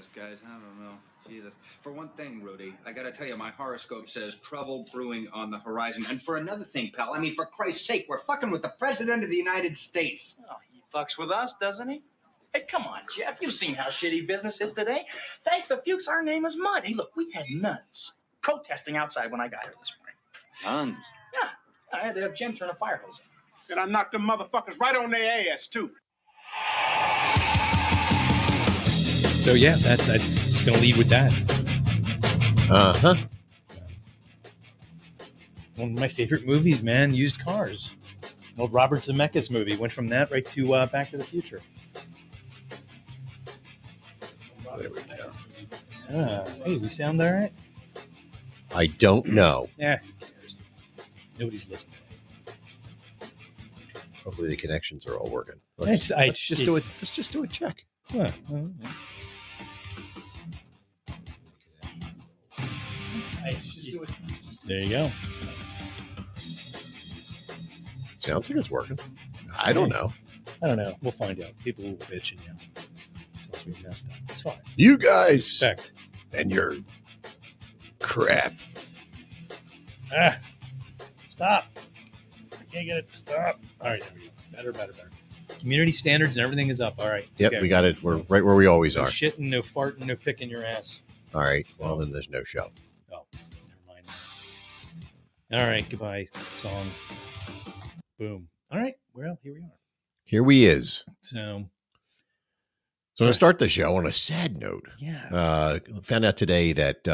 Jesus, guys, I don't know. Jesus. For one thing, Rudy, I gotta tell you, my horoscope says trouble brewing on the horizon. And for another thing, pal, I mean, for Christ's sake, we're fucking with the President of the United States. Oh, he fucks with us, doesn't he? Hey, come on, Jeff. You've seen how shitty business is today. Thanks to Fuchs, our name is mud. Hey, look, we had nuns protesting outside when I got here this morning. Nuns? Yeah. I had to have Jim turn a fire hose on. And I knocked them motherfuckers right on their ass, too. So, yeah, I'm just going to lead with that. Uh-huh. One of my favorite movies, man, Used Cars. An old Robert Zemeckis movie. Went from that right to Back to the Future. There we go. Hey, we sound all right? I don't know. Yeah, who cares? Nobody's listening. Hopefully the connections are all working. Let's just do it. Let's just do a check. Yeah. There you go. Sounds like it's working. I don't know. I don't know. We'll find out. People will bitch and tell us we messed up. It's fine. You guys Respect. and your crap. Stop. I can't get it to stop. All right, there we go. Better. Community standards and everything is up. All right. Yep, okay. we got it. We're right where we always No are. shitting, no farting, no picking your ass. All right. Well, then there's no show. Oh, never mind. All right. Goodbye. Song. Boom. All right. Well, here we are. Here we is. So I'm going to start the show on a sad note. yeah. Found out today that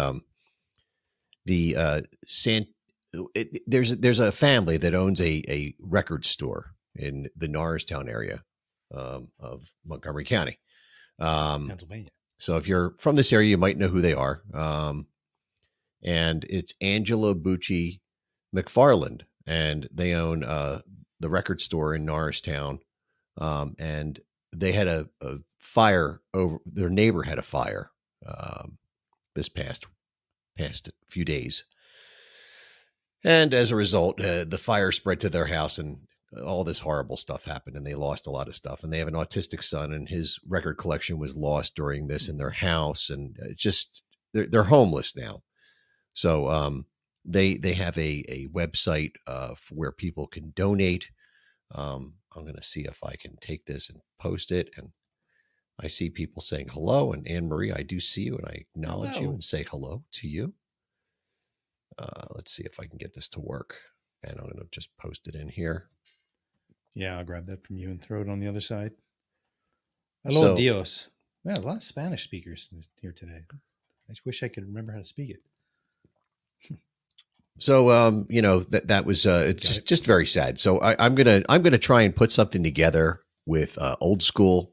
there's a family that owns a record store in the Norristown area of Montgomery County. Pennsylvania. So if you're from this area, you might know who they are. And it's Angela Bucci McFarland, and they own the record store in Norristown. And they had a fire over their neighbor had a fire this past few days. And as a result, the fire spread to their house and all this horrible stuff happened, and they lost a lot of stuff. And they have an autistic son, and his record collection was lost during this in their house. And just they're homeless now. So they have a website where people can donate. I'm going to see if I can take this and post it. And I see people saying hello. And Anne Marie, I do see you, and I acknowledge you and say hello to you. Let's see if I can get this to work. And I'm going to just post it in here. Yeah, I'll grab that from you and throw it on the other side. Hello, Dios. Yeah, a lot of Spanish speakers here today. I just wish I could remember how to speak it. So, that was it's just very sad. So I'm gonna try and put something together with Old School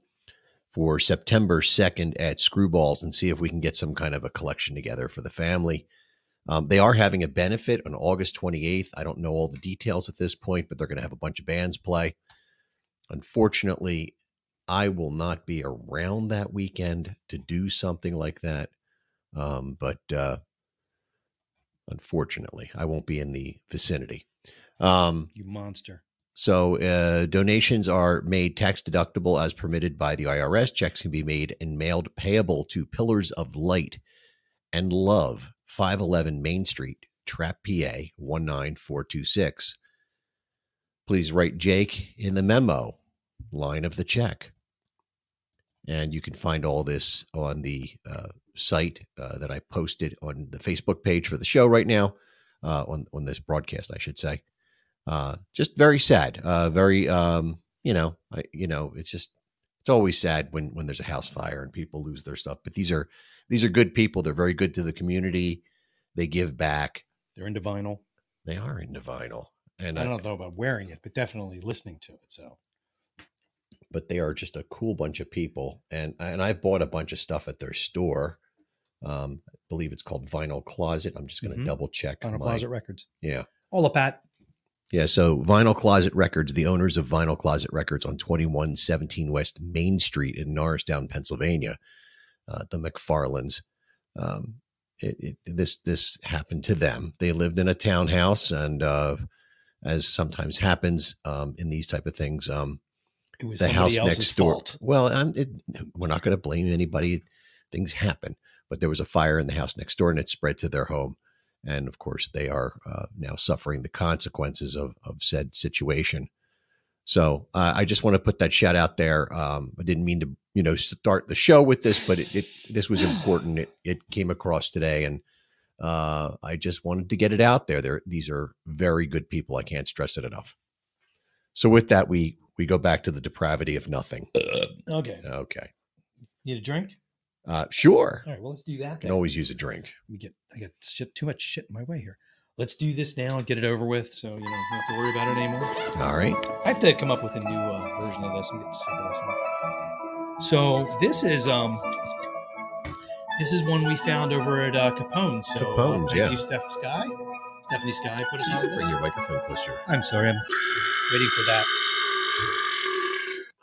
for September 2nd at Screwballs and see if we can get some kind of a collection together for the family. They are having a benefit on August 28th. I don't know all the details at this point, but they're going to have a bunch of bands play. Unfortunately, I will not be around that weekend to do something like that. But unfortunately, I won't be in the vicinity. You monster. So donations are made tax deductible as permitted by the IRS. Checks can be made and mailed payable to Pillars of Light and Love, 511 Main Street, Trap, PA, 19426. Please write Jake in the memo line of the check. And you can find all this on the site that I posted on the Facebook page for the show right now, on this broadcast, I should say. Just very sad. It's always sad when there's a house fire and people lose their stuff. But these are good people. They're very good to the community. They give back. They're into vinyl. They are into vinyl. And I don't know about wearing it, but definitely listening to it. So, but they are just a cool bunch of people. And I've bought a bunch of stuff at their store. I believe it's called Vinyl Closet. I'm just going to double check. Vinyl Closet Records. Yeah. Hola, Pat. Yeah. So Vinyl Closet Records, the owners of Vinyl Closet Records on 2117 West Main Street in Norristown, Pennsylvania, the McFarlands. This happened to them. They lived in a townhouse, and as sometimes happens in these type of things, it was the house else's next door. fault. Well, we're not going to blame anybody. things happen. But there was a fire in the house next door, and it spread to their home. And of course, they are now suffering the consequences of said situation. So I just want to put that shout out there. I didn't mean to, start the show with this, but this was important. It came across today, and I just wanted to get it out there. These are very good people. I can't stress it enough. So with that, we go back to the depravity of nothing. Okay. Okay. Need a drink? Sure. All right. Well, let's do that. Can always use a drink. I got too much shit in my way here. Let's do this now and get it over with, so you don't have to worry about it anymore. All right. I have to come up with a new version of this. I'm getting sick of this one. So this is one we found over at Capone's. So Capone's, thank yeah. you, Stephanie Sky put us on this. Bring your microphone closer. I'm sorry, I'm waiting for that.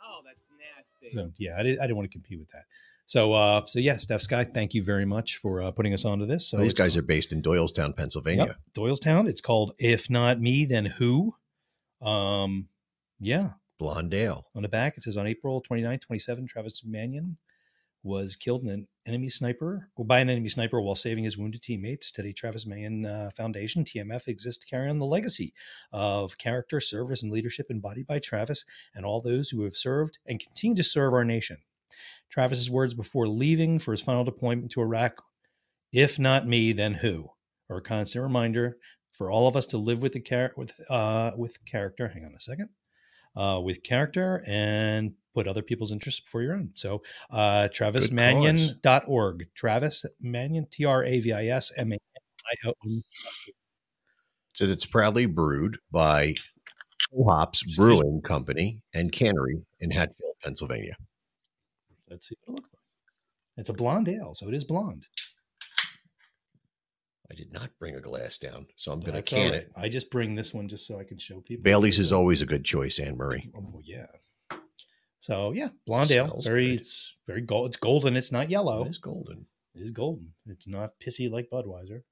Oh, that's nasty. So yeah, I didn't want to compete with that. So yeah, Steph Sky, thank you very much for putting us onto this. So these guys are based in Doylestown, Pennsylvania. Yep, Doylestown. It's called If Not Me, Then Who? Yeah. Blondale. On the back, it says on April 29, 27, Travis Mannion was killed by an enemy sniper while saving his wounded teammates. Today, Travis Mannion Foundation, TMF, exists to carry on the legacy of character, service, and leadership embodied by Travis and all those who have served and continue to serve our nation. Travis's words before leaving for his final deployment to Iraq, "If not me, then who?" are a constant reminder for all of us to live with with character. Hang on a second. With character and put other people's interests before your own. So TravisMannion.org. Travis Mannion, TravisMannion. It says it's proudly brewed by Hops Brewing Company and Cannery in Hatfield, Pennsylvania. Let's see what it looks like. It's a blonde ale, so it is blonde. I did not bring a glass down, so I'm going to can it. I just bring this one just so I can show people. Bailey's is always a good choice, Anne Marie. Oh yeah. So yeah, blonde ale, it's very gold. It's golden. It's not yellow. It is golden. It is golden. It's not pissy like Budweiser.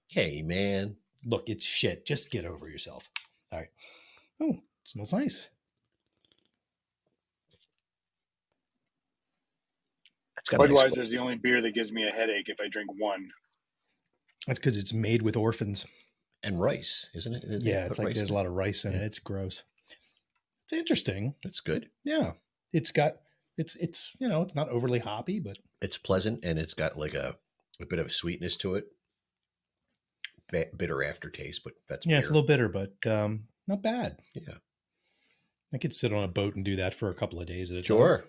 Hey man, look, it's shit. Just get over yourself. All right. Oh, it smells nice. Budweiser is the only beer that gives me a headache if I drink one. That's because it's made with orphans and rice, isn't it? Yeah, it's like there's a lot of rice in it. It's gross. It's interesting. It's good. Yeah, it's it's not overly hoppy, but it's pleasant and it's got like a bit of a sweetness to it. Bitter aftertaste, but that's beer. It's a little bitter, but not bad. Yeah, I could sit on a boat and do that for a couple of days at a time. Sure.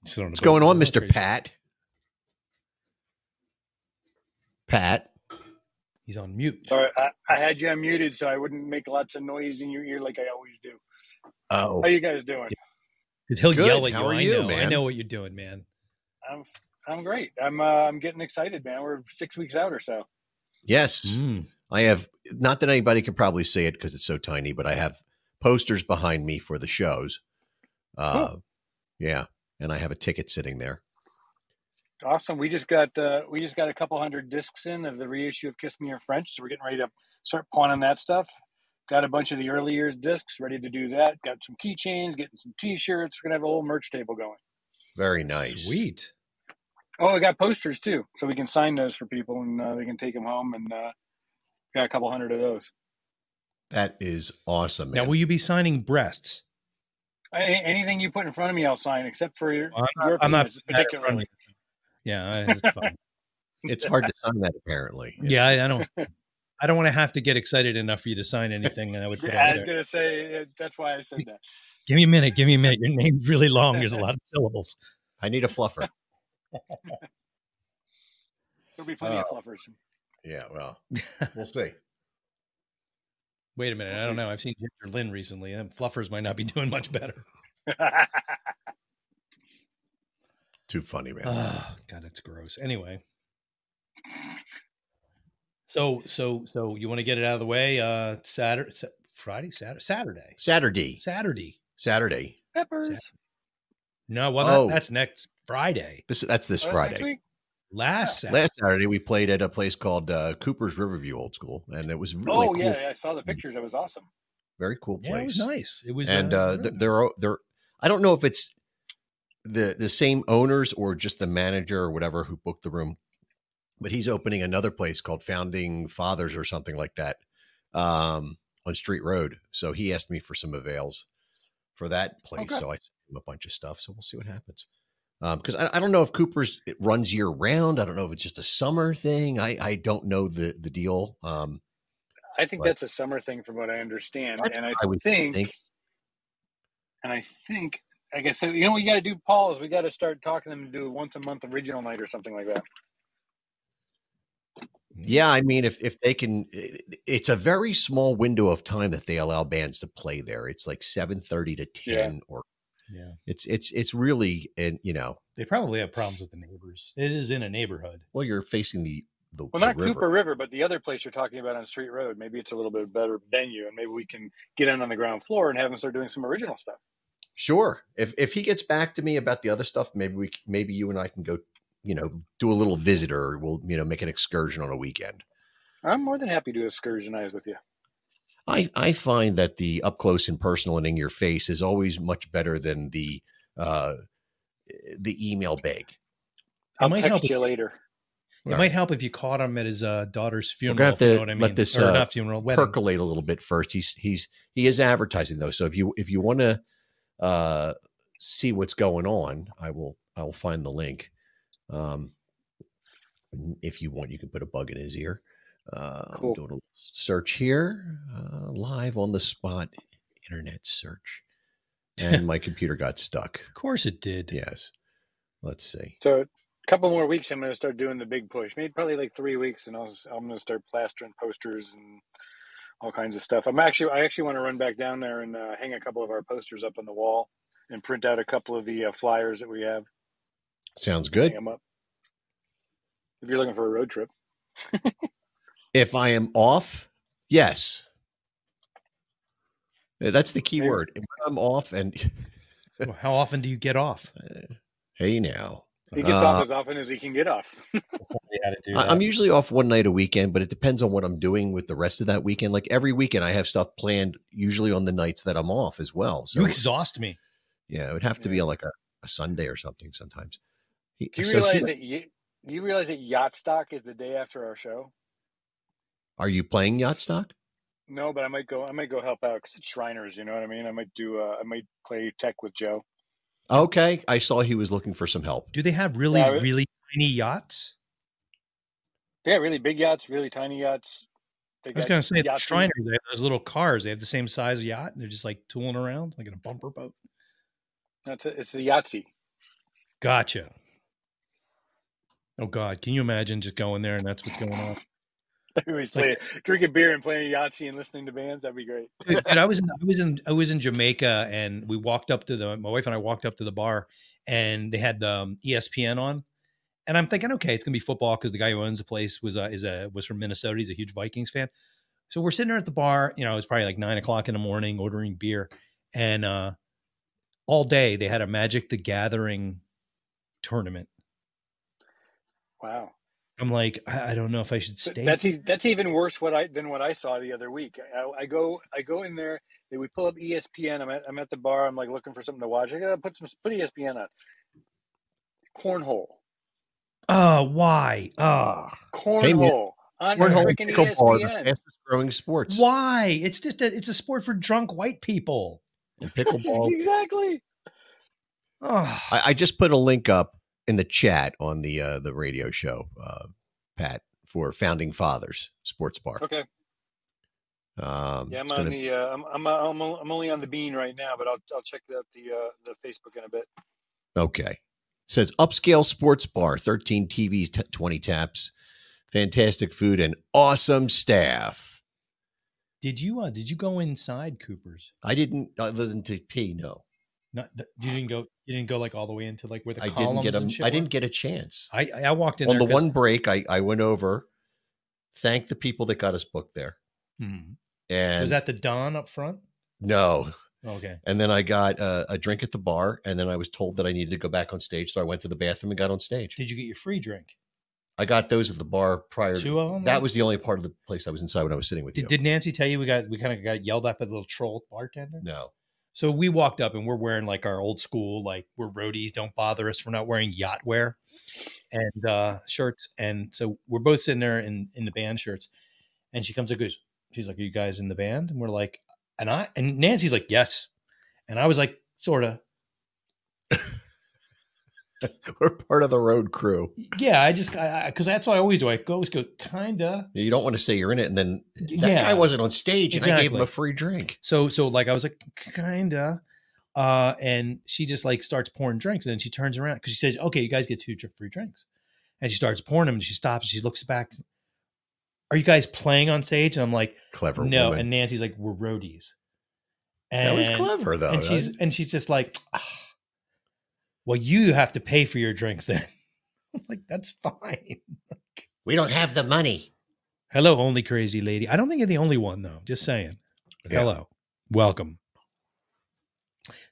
What's going on, Mr. Pat? Pat. He's on mute. Sorry, I had you unmuted so I wouldn't make lots of noise in your ear like I always do. Oh. How you guys doing? Because he'll yell at you. How are you, man? I know what you're doing, man. I'm great. I'm getting excited, man. We're 6 weeks out or so. Yes. I have, not that anybody can probably see it because it's so tiny, but I have posters behind me for the shows. Cool. Yeah. And I have a ticket sitting there. Awesome. We just got a couple hundred discs in of the reissue of Kiss Me in French, so we're getting ready to start pawning that stuff. Got a bunch of the early years discs ready to do that. Got some keychains, getting some T-shirts. We're gonna have a whole merch table going. Very nice. Sweet. Oh, I got posters too, so we can sign those for people and they can take them home. And got a couple hundred of those. That is awesome, man. Now, will you be signing breasts? Anything you put in front of me, I'll sign, except for your I'm not particularly. Yeah, it's fine. It's hard to sign that, apparently. Yeah, I don't want to have to get excited enough for you to sign anything. I would. I was gonna say that's why I said that. Give me a minute. Your name's really long. There's a lot of syllables. I need a fluffer. There'll be plenty of fluffers. Yeah, well, we'll see. Wait a minute. I don't know. I've seen Ginger Lynn recently, and fluffers might not be doing much better. Too funny, man. Oh, God, it's gross. Anyway. So you want to get it out of the way? Saturday. Peppers. No, well, that's next Friday. That's this Friday. Last Saturday, we played at a place called Cooper's Riverview Old School, and it was really cool. Yeah, I saw the pictures. It was awesome. Very cool place. Yeah, it was nice. It was, and they're. I don't know if it's the same owners or just the manager or whatever who booked the room, but he's opening another place called Founding Fathers or something like that on Street Road. So he asked me for some avails for that place. Okay. So I sent him a bunch of stuff. So we'll see what happens. Because I don't know if Cooper's it runs year round. I don't know if it's just a summer thing. I don't know the deal. I think that's a summer thing from what I understand. And I would think, I guess, you know what you got to do, Paul, is we got to start talking to them to do a once a month original night or something like that. Yeah, I mean, if they can, it's a very small window of time that they allow bands to play there. It's like 7:30 to 10, or it's really, and you know, they probably have problems with the neighbors. It is in a neighborhood. Well, you're facing the not river. Cooper River, but the other place you're talking about on Street Road. Maybe it's a little bit better venue, and maybe we can get in on the ground floor and have them start doing some original stuff. Sure. If he gets back to me about the other stuff, maybe you and I can go, you know, do a little visit, or we'll, you know, make an excursion on a weekend. I'm more than happy to excursionize with you. I find that the up close and personal and in your face is always much better than the email bag. I'll text you later. It might help if you caught him at his daughter's funeral. We're gonna have to you know what I mean? let this not funeral, wedding. percolate a little bit first. He is advertising though, so if you want to see what's going on, I will find the link. If you want, you can put a bug in his ear. Cool. I'm doing a search here, live on the spot, internet search, and my computer got stuck. Of course it did. Yes. Let's see. So a couple more weeks, I'm going to start doing the big push. Maybe probably like 3 weeks, and I'm going to start plastering posters and all kinds of stuff. I actually want to run back down there and hang a couple of our posters up on the wall and print out a couple of the flyers that we have. Sounds good. Hang them up. If you're looking for a road trip. If I am off, yes. That's the key word. If I'm off, and well, how often do you get off? Hey now. He gets off as often as he can get off. I'm usually off one night a weekend, but it depends on what I'm doing with the rest of that weekend. Like every weekend I have stuff planned, usually on the nights that I'm off as well. So you exhaust me. Yeah, it would have to be on like a Sunday or something sometimes. Do you realize that Yacht Stock is the day after our show? Are you playing Yacht Stock? No, but I might go help out because it's Shriners. You know what I mean? I might play tech with Joe. Okay. I saw he was looking for some help. Do they have really tiny yachts? Yeah, really big yachts, really tiny yachts. I was going to say, the Shriners, they have those little cars. They have the same size yacht, and they're just like tooling around like in a bumper boat. It's the Yahtzee. Gotcha. Oh, God. Can you imagine just going there and that's what's going on? Drinking beer and playing Yahtzee and listening to bands. That'd be great. Dude, I was in Jamaica, and we walked up to my wife and I walked up to the bar, and they had the ESPN on, and I'm thinking, okay, it's gonna be football because the guy who owns the place was from Minnesota. He's a huge Vikings fan. So we're sitting there at the bar. You know, it was probably like 9 o'clock in the morning, ordering beer, and all day they had a Magic the Gathering tournament. Wow. I'm like, I don't know if I should stay. That's even worse than what I saw the other week. I go in there. We pull up ESPN. I'm at the bar. I'm like looking for something to watch. I gotta put ESPN on. Cornhole. Oh, why? Oh, cornhole on freaking ESPN. Fastest growing sports. Why? It's just it's a sport for drunk white people. And pickleball. Exactly. Oh. I just put a link up in the chat on the radio show, Pat, for Founding Fathers Sports Bar. Okay. I'm only on the bean right now, but I'll check out the Facebook in a bit. Okay. It says upscale sports bar, 13 TVs, 20 taps, fantastic food, and awesome staff. Did you go inside Cooper's? I didn't, other than to pee. No. You didn't go like all the way into like where the columns and shit. I didn't get a chance. I walked in on there the one break. I went over, thanked the people that got us booked there. Hmm. And was that the Don up front? No. Okay. And then I got a drink at the bar, and then I was told that I needed to go back on stage, so I went to the bathroom and got on stage. Did you get your free drink? I got those at the bar prior. Two of them? That was the only part of the place I was inside when I was sitting with you. Did Nancy tell you we kind of got yelled at by the little troll bartender? No. So we walked up and we're wearing like our old school, like we're roadies, don't bother us. We're not wearing yacht wear and shirts. And so we're both sitting there in the band shirts. And she comes and goes, she's like, "Are you guys in the band?" And we're like, and Nancy's like, "Yes." And I was like, "Sort of." We're part of the road crew. Yeah, because that's what I always do. I always go, kinda. You don't want to say you're in it, and then that guy wasn't on stage, and I gave him a free drink. So like I was like, kinda, and she just like starts pouring drinks, and then she turns around because she says, "Okay, you guys get 2 free drinks," and she starts pouring them, and she stops, and she looks back. "Are you guys playing on stage?" And I'm like, "Clever, no." woman. And Nancy's like, "We're roadies." And that was clever, though. And she's just like, "Well, you have to pay for your drinks then." I'm like, "That's fine. We don't have the money." Hello, only crazy lady. I don't think you're the only one, though. Just saying. But hello. Welcome.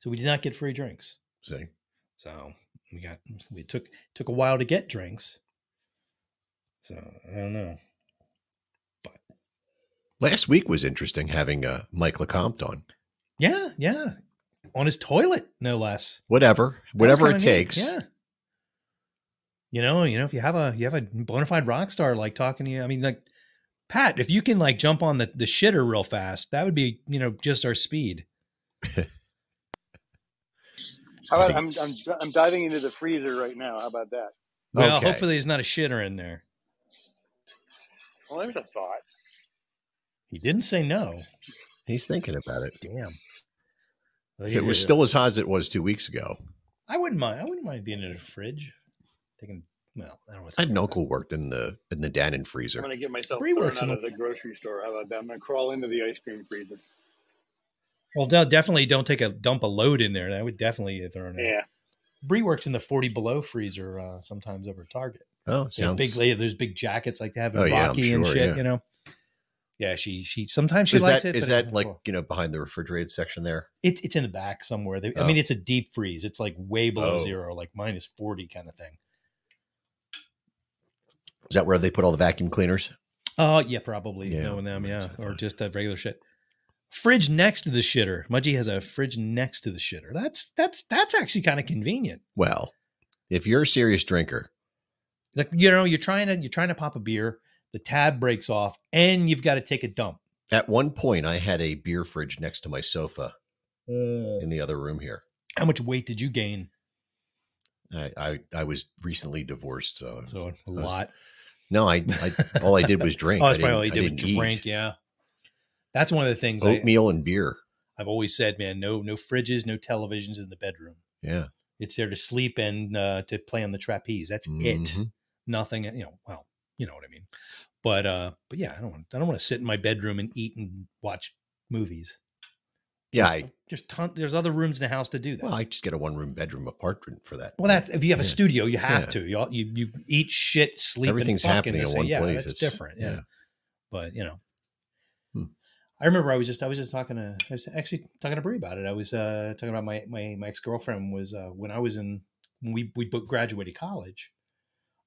So we did not get free drinks. See? So we took a while to get drinks. So I don't know. But last week was interesting having Mike LeCompte on. Yeah. On his toilet, no less. Whatever it takes. Yeah. You know, if you have a bona fide rock star like talking to you, I mean, like Pat, if you can like jump on the shitter real fast, that would be, just our speed. How about I'm diving into the freezer right now. How about that? Well, hopefully there's not a shitter in there. Well, there's a thought. He didn't say no. He's thinking about it. Damn. If it was still as hot as it was 2 weeks ago, I wouldn't mind being in a fridge. I don't know. I had an uncle who worked in the Dannon freezer. I'm going to get myself thrown out of the grocery store. How about that? I'm going to crawl into the ice cream freezer. Well, definitely don't dump a load in there. That would definitely throw it. Yeah. Bree works in the 40 below freezer sometimes over Target. Oh, sounds big. There's big jackets like they have in Rocky I'm sure, and shit. Yeah. Yeah, she sometimes she likes it. Is that like behind the refrigerated section there? It's in the back somewhere. I mean, it's a deep freeze. It's like way below zero, like minus 40 kind of thing. Is that where they put all the vacuum cleaners? Yeah, probably. Yeah, knowing them, yeah, or just a regular shit. Fridge next to the shitter. Mudgy has a fridge next to the shitter. That's actually kind of convenient. Well, if you're a serious drinker, like you're trying to pop a beer. The tab breaks off and you've got to take a dump. At one point, I had a beer fridge next to my sofa in the other room here. How much weight did you gain? I was recently divorced, so a lot. No, I all I did was drink. Oh, that's probably all you did was drink. Yeah, that's one of the things. Oatmeal and beer. I've always said, man, no fridges, no televisions in the bedroom. Yeah, it's there to sleep and to play on the trapeze. That's it. Nothing. Well, you know what I mean. But yeah, I don't want to sit in my bedroom and eat and watch movies. Yeah, there's other rooms in the house to do that. Well, I just get a 1-room bedroom apartment for that. Well, that's if you have a studio, you have to. You eat, shit, sleep, everything's and happening in one place. That's different. Yeah. But I remember I was talking to Brie about it. I was talking about my ex-girlfriend was when we graduated college.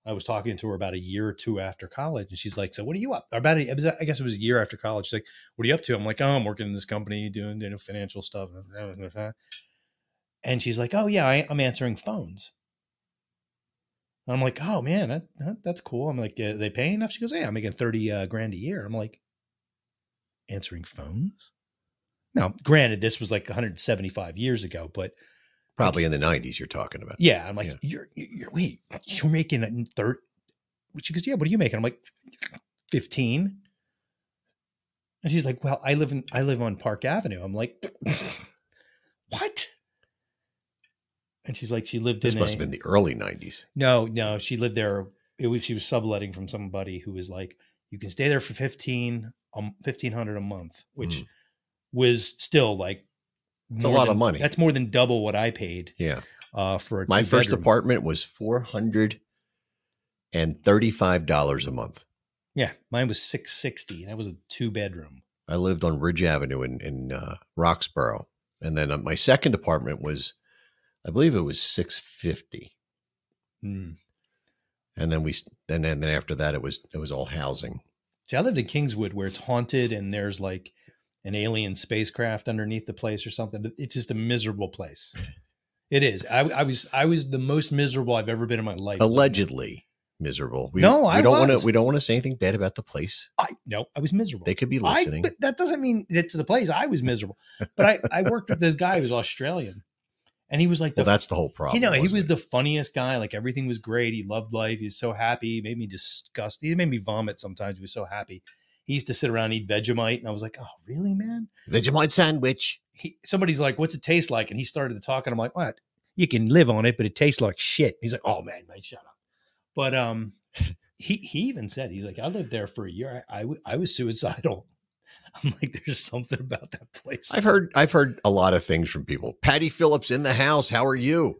I was talking to her about a year or two after college, and she's like, "So what are you up?" I guess it was a year after college. She's like, "What are you up to?" I'm like, "Oh, I'm working in this company doing financial stuff." And she's like, "Oh yeah, I'm answering phones." And I'm like, "Oh man, that's cool." I'm like, "Are they paying enough?" She goes, "Yeah, I'm making $30,000 a year." I'm like, "Answering phones?" Now, granted, this was like 175 years ago, but. Probably in the 90s you're talking about. Yeah. I'm like, you're making 30. She goes, yeah, what are you making? I'm like, 15. And she's like, well, I live on Park Avenue. I'm like, what? And she's like, this must have been the early 90s. No, she lived there. She was subletting from somebody who was like, you can stay there for $1,500 a month, which was still like, it's a lot of money. That's more than double what I paid. Yeah. For my first apartment was $435 a month. Yeah, mine was $660. That was a 2-bedroom. I lived on Ridge Avenue in Roxborough, and then my second apartment was, I believe it was $650. And then after that, it was all housing. See, I lived in Kingswood, where it's haunted, and there's like an alien spacecraft underneath the place or something. It's just a miserable place. It is. I was the most miserable I've ever been in my life. Allegedly miserable. We don't want to say anything bad about the place. No, I was miserable. They could be listening. But that doesn't mean it's the place. I was miserable. But I worked with this guy who was Australian, and he was like, well, that's the whole problem. He was the funniest guy. Like everything was great. He loved life. He was so happy. He made me disgusted. He made me vomit sometimes. He was so happy. He used to sit around and eat Vegemite, and I was like, "Oh, really, man? Vegemite sandwich." Somebody's like, "What's it taste like?" And he started to talk, and I'm like, "What? You can live on it, but it tastes like shit." He's like, "Oh man, shut up." But he even said, he's like, "I lived there for a year. I was suicidal." I'm like, "There's something about that place." I've heard a lot of things from people. Patty Phillips in the house. How are you?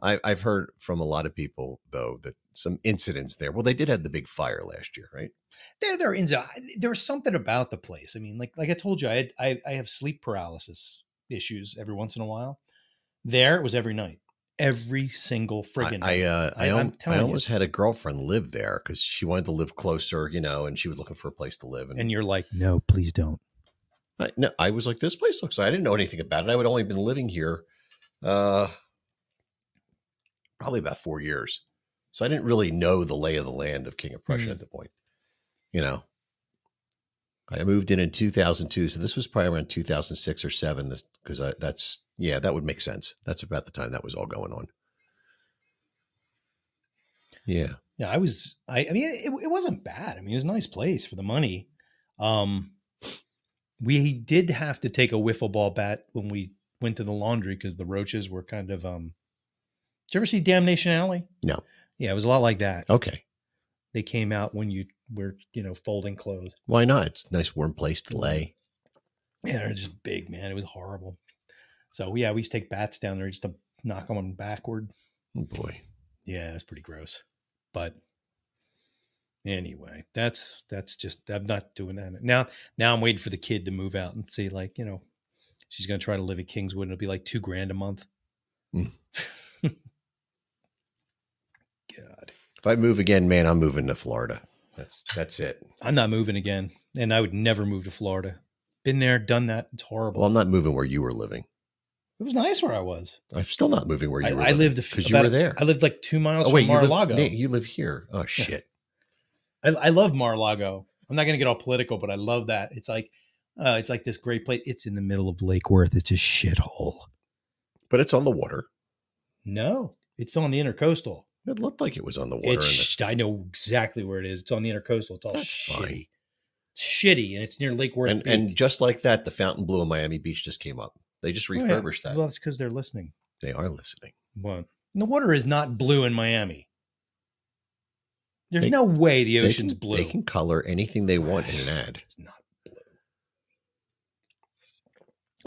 I've heard from a lot of people though that some incidents there. Well, they did have the big fire last year, right? There's something about the place. I mean, like I told you, I have sleep paralysis issues every once in a while. There, it was every night, every single friggin' night. I almost had a girlfriend live there because she wanted to live closer, and she was looking for a place to live. And you're like, no, please don't. I was like, this place looks. I didn't know anything about it. I would only been living here, probably about 4 years, so I didn't really know the lay of the land of King of Prussia at the point. I moved in 2002, so this was probably around 2006 or 7, because that would make sense. That's about the time that was all going on. Yeah. Yeah, I mean, it wasn't bad. I mean, it was a nice place for the money. We did have to take a wiffle ball bat when we went to the laundry because the roaches were kind of, did you ever see Damnation Alley? No. Yeah, it was a lot like that. Okay. They came out when you were, folding clothes. Why not? It's a nice warm place to lay. Yeah, they're just big, man. It was horrible. So yeah, we used to take bats down there just to knock them backward. Oh boy. Yeah, it's pretty gross. But anyway, that's just, I'm not doing that. Now I'm waiting for the kid to move out and see, like, she's going to try to live at Kingswood and it'll be like $2,000 a month. God. If I move again, man, I'm moving to Florida. That's it. I'm not moving again. And I would never move to Florida. Been there, done that. It's horrible. Well, I'm not moving where you were living. It was nice where I was. I'm still not moving where you were. I lived because you were there. I lived like 2 miles from Mar-a-Lago. You live here. Oh shit. I love Mar-a-Lago. I'm not going to get all political, but I love that. It's like this great place. It's in the middle of Lake Worth. It's a shithole. But it's on the water. No, it's on the Intercoastal. It looked like it was on the water. I know exactly where it is. It's on the Intercoastal. It's all shitty. It's shitty, and it's near Lake Worth. And just like that, the Fontainebleau in Miami Beach just came up. They just refurbished that. Well, it's because they're listening. They are listening. Well, the water is not blue in Miami. There's no way the ocean's blue. They can color anything they want in an ad. It's not blue.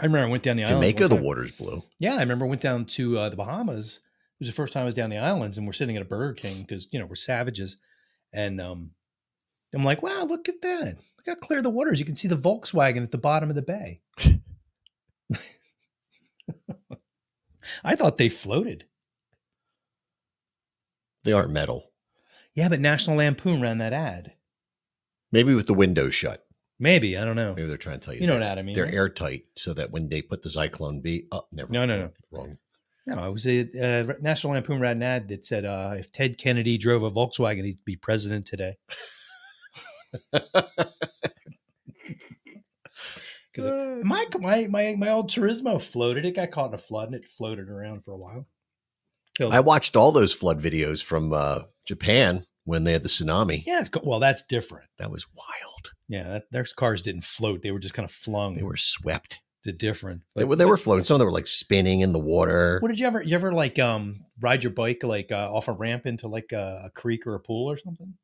I remember I went down the islands. Jamaica, the water's blue. Yeah, I remember I went down to the Bahamas. It was the first time I was down the islands, and we're sitting at a Burger King because, we're savages. And I'm like, wow, look at that. Look how clear the water is. You can see the Volkswagen at the bottom of the bay. I thought they floated. They aren't metal. Yeah, but National Lampoon ran that ad. Maybe with the windows shut. Maybe. I don't know. Maybe they're trying to tell you. You know what I mean? They're right? airtight so that when they put the Zyklon B up, never. No. Wrong. No, it was a National Lampoon ran an ad that said, if Ted Kennedy drove a Volkswagen, he'd be president today. Because my old Turismo floated. It got caught in a flood and it floated around for a while. I watched all those flood videos from Japan when they had the tsunami. Yeah, well, that's different. That was wild. Yeah, their cars didn't float. They were just kind of flung. They were swept. It's different. They were floating. Some of them were like spinning in the water. What did you ever like ride your bike like off a ramp into like a creek or a pool or something?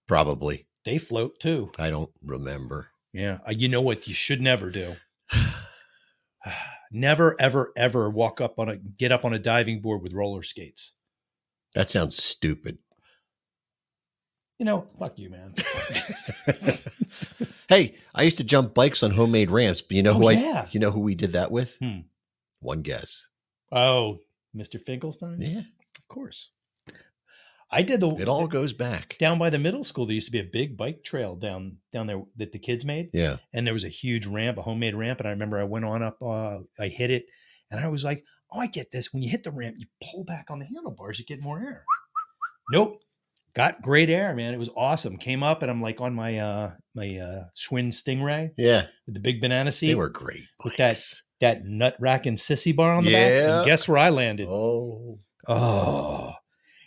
Probably. They float too. I don't remember. Yeah. You know what you should never do? Never, ever, ever get up on a diving board with roller skates. That sounds stupid. Fuck you, man. Hey, I used to jump bikes on homemade ramps, but you know who we did that with? One guess. Oh, Mr. Finkelstein? Yeah. Of course. I did It all goes back. down by the middle school. There used to be a big bike trail down there that the kids made. Yeah. And there was a huge ramp, a homemade ramp. And I remember I went on up, I hit it, and I was like, oh, I get this. When you hit the ramp, you pull back on the handlebars, you get more air. Nope. Got great air, man. It was awesome. Came up, and I'm like on my Schwinn Stingray. Yeah. With the big banana seat. They were great with bikes. that nut rack and sissy bar on the back. And guess where I landed? Oh,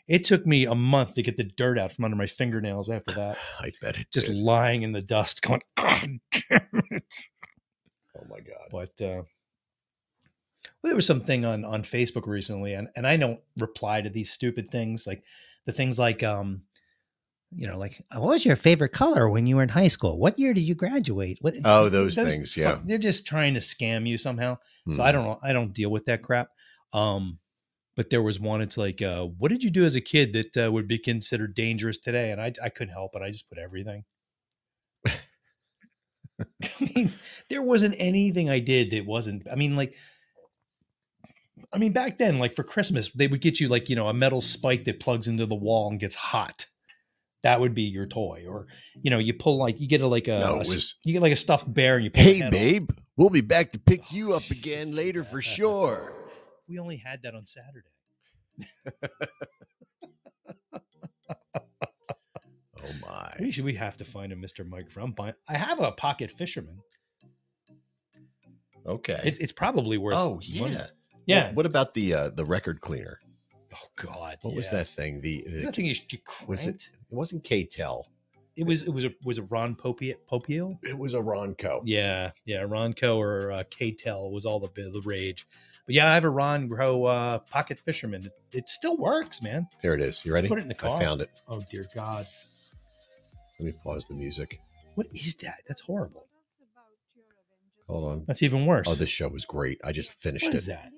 it took me a month to get the dirt out from under my fingernails after that. I bet it just did. lying in the dust going, oh, damn it. Oh my God. But well, there was something on Facebook recently, and I don't reply to these stupid things, like the things like like, what was your favorite color when you were in high school? What year did you graduate? What, those things, yeah. They're just trying to scam you somehow. So I don't deal with that crap. But there was one, it's like, what did you do as a kid that would be considered dangerous today? And I couldn't help it. I just put everything. I mean, there wasn't anything I did that wasn't, back then, like for Christmas, they would get you like, a metal spike that plugs into the wall and gets hot. That would be your toy. Or, you pull you get a stuffed bear and you pull Hey, babe, we'll be back to pick you up again later for sure. We only had that on Saturday. Oh my! We have to find a Mr. Microphone. I have a pocket fisherman. Okay, it's probably worth. Oh yeah, money. Yeah. What about the record cleaner? Oh God! What was that thing? That thing you was it? It wasn't K-Tel. It was a Ron Popeil? It was a Ronco. Yeah, Ronco or K-Tel was all the rage. But yeah, I have a Ronco pocket fisherman. It still works, man. Here it is. You ready? Put it in the car. I found it. Oh dear God! Let me pause the music. What is that? That's horrible. Hold on. That's even worse. Oh, this show was great. I just finished it. What is that?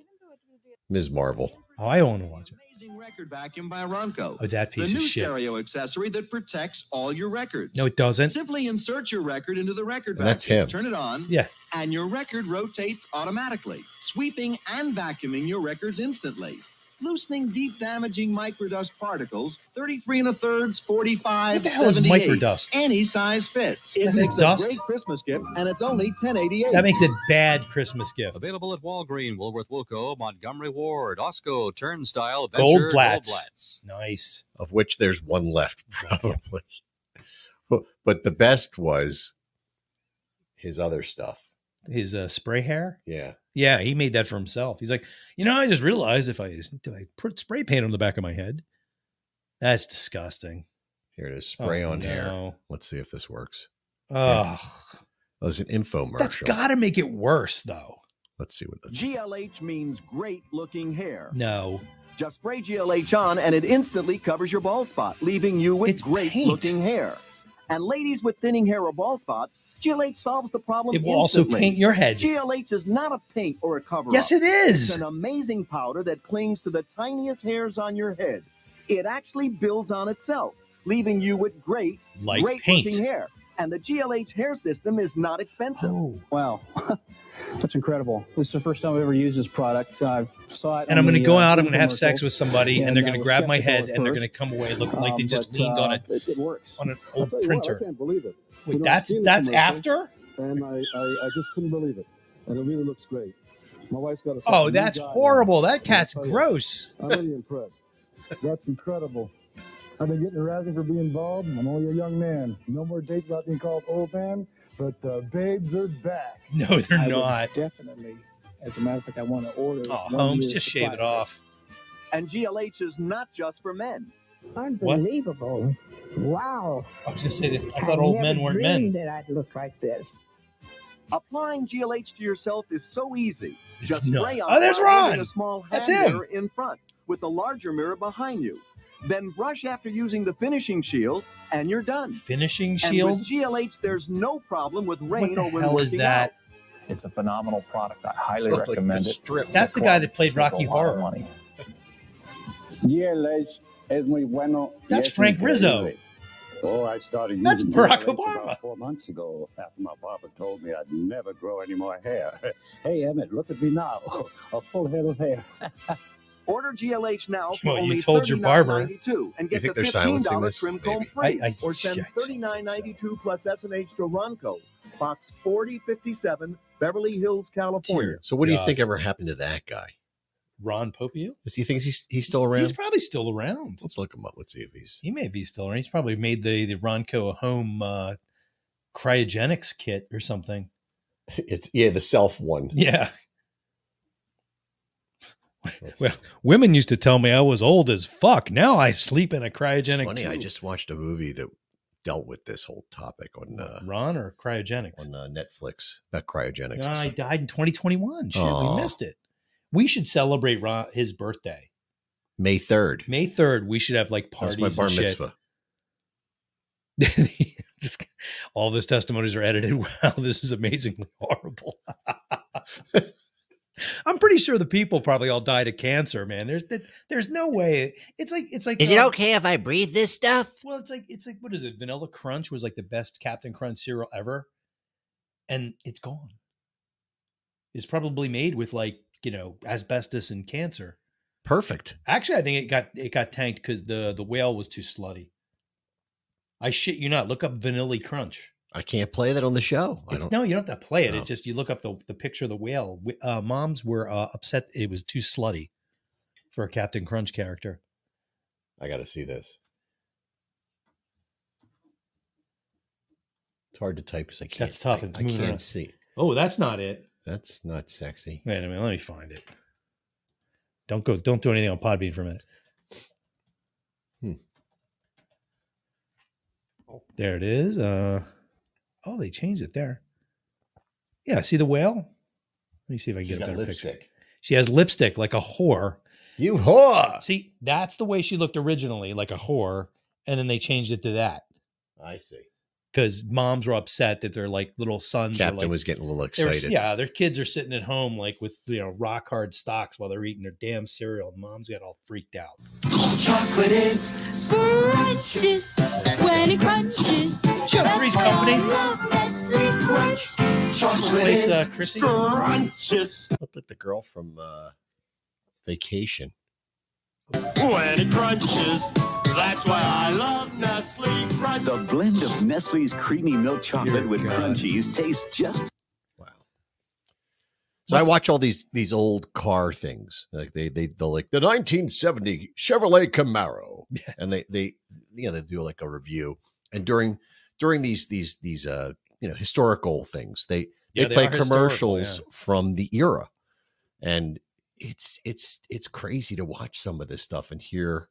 Ms. Marvel. Oh, I want to watch it. Amazing record vacuum by Ronco. Oh, that piece of shit. The new stereo accessory that protects all your records. No, it doesn't. Simply insert your record into the record vacuum. That's him. Turn it on. Yeah. And your record rotates automatically, sweeping and vacuuming your records instantly. Loosening deep damaging microdust particles, 33 1/3, 45, what the hell is 78. microdust? Any size fits. It makes dust? a great Christmas gift, and it's only $10.88. That makes it bad Christmas gift. Available at Walgreen, Woolworth Wilco, Montgomery Ward, Osco, Turnstile, Venture, Goldblatts. Nice. Of which there's one left, probably. But the best was his other stuff. His spray hair? Yeah. Yeah, he made that for himself. He's like, I just realized if I put spray paint on the back of my head, that's disgusting. Here it is. Spray on hair. Let's see if this works. Oh, that was an infomercial. That's got to make it worse, though. Let's see what this GLH means great looking hair. No. Just spray GLH on and it instantly covers your bald spot, leaving you with great looking hair. And ladies with thinning hair or bald spots, GLH solves the problem It will instantly. also paint your head. GLH is not a paint or a cover-up. Yes, it is. It's an amazing powder that clings to the tiniest hairs on your head. It actually builds on itself, leaving you with great paint. looking hair. And the GLH hair system is not expensive. Oh. Wow. That's incredible. This is the first time I've ever used this product. I saw it. And I'm going to go out, I'm going to have sex with somebody, and they're going to grab my head, and they're going to come away looking like they just leaned on it. It works. On an old printer. What, I can't believe it. Wait, that's after? And I just couldn't believe it. And it really looks great. My wife's got a Oh, that's horrible. That cat's gross. I'm really impressed. That's incredible. I've been getting harassing for being bald. I'm only a young man. No more dates without being called old man. But the babes are back. No, they're not. Definitely. As a matter of fact, I want to order. Oh, Holmes, just shave it off. And GLH is not just for men. Unbelievable. Wow. I was going to say that I thought old men weren't men. That I'd look like this. Applying GLH to yourself is so easy. Just not. spray on Oh, there's Ron. a small hand That's him. mirror in front with a larger mirror behind you. Then brush after using the finishing shield, and you're done. Finishing And shield? with GLH, there's no problem with rain What the or when hell is working that? out. It's a phenomenal product. I highly Looks like recommend the it. strip. That's the guy that played Rocky Horror. Money. GLH es muy bueno. That's Frank Rizzo. Oh, I started That's using Barack GLH Obama. about 4 months ago after my barber told me I'd never grow any more hair. Hey, Emmett, look at me now. A full head of hair. Order GLH now for Well, you only told your barber. $39.92 and You get think the they're silencing $15 this? trim comb Maybe. free. Or send I don't think $39.92 plus S&H to Ronco, Box 4057, Beverly Hills, California. So what do you God. think ever happened to that guy? Ron Popio? Does he think he's still around? He's probably still around. Let's look him up. Let's see if he's. He may be still around. He's probably made the Ronco home cryogenics kit or something. It's the self one. Yeah. Well, women used to tell me I was old as fuck. Now I sleep in a cryogenic. It's funny. tube. I just watched a movie that dealt with this whole topic on Ron or cryogenics on Netflix about cryogenics. No, he died in 2021. Shit, Aw. we missed it. We should celebrate his birthday. May 3rd. May 3rd, we should have like That's parties. my bar and shit. mitzvah. All those testimonies are edited. Wow, this is amazingly horrible. I'm pretty sure the people probably all died of cancer, man. There's no way. It's like. Is it okay if I breathe this stuff? Well, it's like what is it? Vanilla Crunch was like the best Captain Crunch cereal ever, and it's gone. It's probably made with asbestos and cancer. Perfect. Actually, I think it got tanked because the whale was too slutty. I shit you not. Look up Vanilla Crunch. I can't play that on the show. No, you don't have to play it. No. It's just you look up the picture of the whale. Moms were upset it was too slutty for a Captain Crunch character. I got to see this. It's hard to type because I can't. That's tough. I moving can't around. see. Oh, that's not it. That's not sexy. Wait a minute. Let me find it. Don't do anything on Podbean for a minute. There it is. Oh, they changed it there. Yeah, see the whale? Let me see if I can get a better picture. She has lipstick like a whore. You whore! See, that's the way she looked originally, like a whore, and then they changed it to that. I see. Because moms were upset that their little sons. Captain was getting a little excited. Their kids are sitting at home with rock hard stocks while they're eating their damn cereal. Mom's got all freaked out. Chocolate is scrumptious when it crunches. Three's Company. Chocolate is scrumptious Looked like the girl from Vacation. when it crunches. That's why I love Nestle Crunch. The blend of Nestle's creamy milk chocolate with crunchies tastes just. Wow. So I watch all these old car things. Like they'll like the 1970 Chevrolet Camaro, and they do like a review. And during these historical things, they play commercials from the era, and it's crazy to watch some of this stuff and hear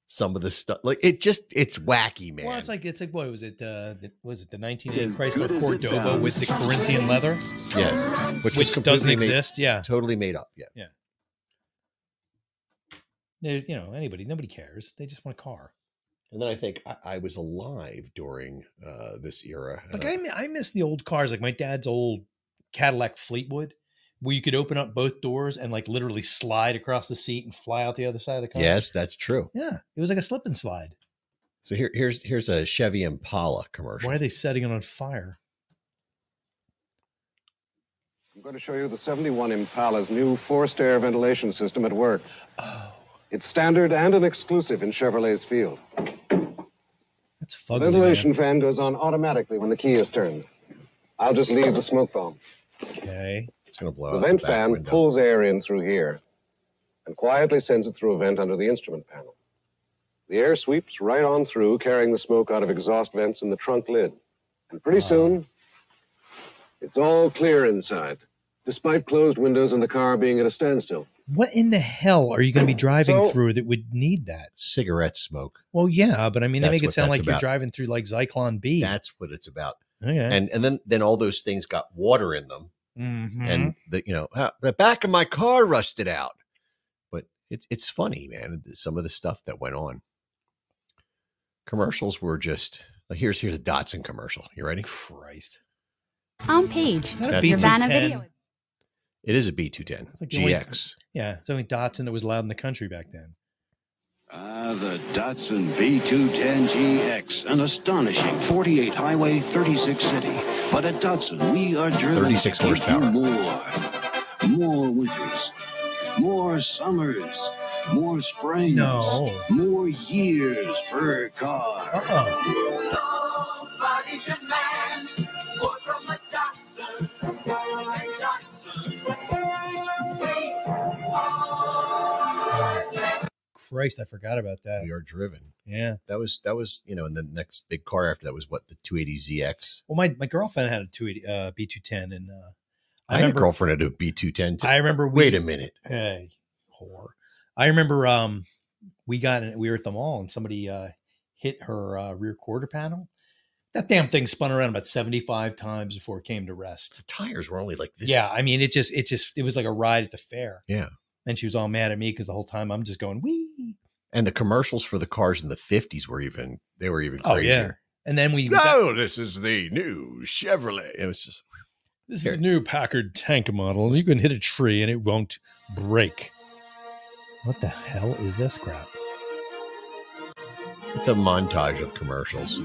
some of the stuff. It's wacky, man. Well, it's like what was it? Was it the 1980 Chrysler Cordoba with the Corinthian leather? Yes, which doesn't exist. Totally made up. Yeah. Nobody cares. They just want a car. And then I think I was alive during this era. Like I miss the old cars, like my dad's old Cadillac Fleetwood, where you could open up both doors and literally slide across the seat and fly out the other side of the car. Yes, that's true. Yeah, it was like a slip and slide. So here's a Chevy Impala commercial. Why are they setting it on fire? I'm going to show you the 71 Impala's new forced air ventilation system at work. Oh. It's standard and an exclusive in Chevrolet's field. That's The fugly, ventilation man. fan goes on automatically when the key is turned. I'll just leave the smoke bomb. Okay. It's going to blow The out vent the back fan window. pulls air in through here and quietly sends it through a vent under the instrument panel. The air sweeps right on through, carrying the smoke out of exhaust vents in the trunk lid. And pretty soon, it's all clear inside, despite closed windows and the car being at a standstill. What in the hell are you going to be driving through that would need that? Cigarette smoke. Well, yeah, but I mean, they That's make it what sound that's like you're about. driving through Zyklon B. That's what it's about. Okay. And then all those things got water in them, Mhm. and the back of my car rusted out. But it's funny, man. Some of the stuff that went on. Commercials were just like here's a Datsun commercial. You ready? Christ. Homepage. Is that a That's- Nirvana B210? video. It is a B210 It's like the only- GX. Yeah, it's only Datsun that was loud in the country back then. The Datsun B210 GX, an astonishing 48 highway, 36 city. But at Datsun, we are driven 36 to give you horsepower. more winters, more summers, more springs, No. more years per car. Nobody demands more from a Datsun. Christ, I forgot about that. We are driven. Yeah. That was, and the next big car after that was what, the 280ZX? Well, my girlfriend had a B210, and I had a girlfriend had a B210 too. I remember. Wait a minute. Hey, whore. I remember we were at the mall and somebody hit her rear quarter panel. That damn thing spun around about 75 times before it came to rest. The tires were only like this. Yeah, I mean, it was like a ride at the fair. Yeah. And she was all mad at me because the whole time I'm just going, wee. And the commercials for the cars in the 50s were even crazier. Oh, yeah. And then this is the new Chevrolet. It was just, this is the new Packard tank model. You can hit a tree and it won't break. What the hell is this crap? It's a montage of commercials.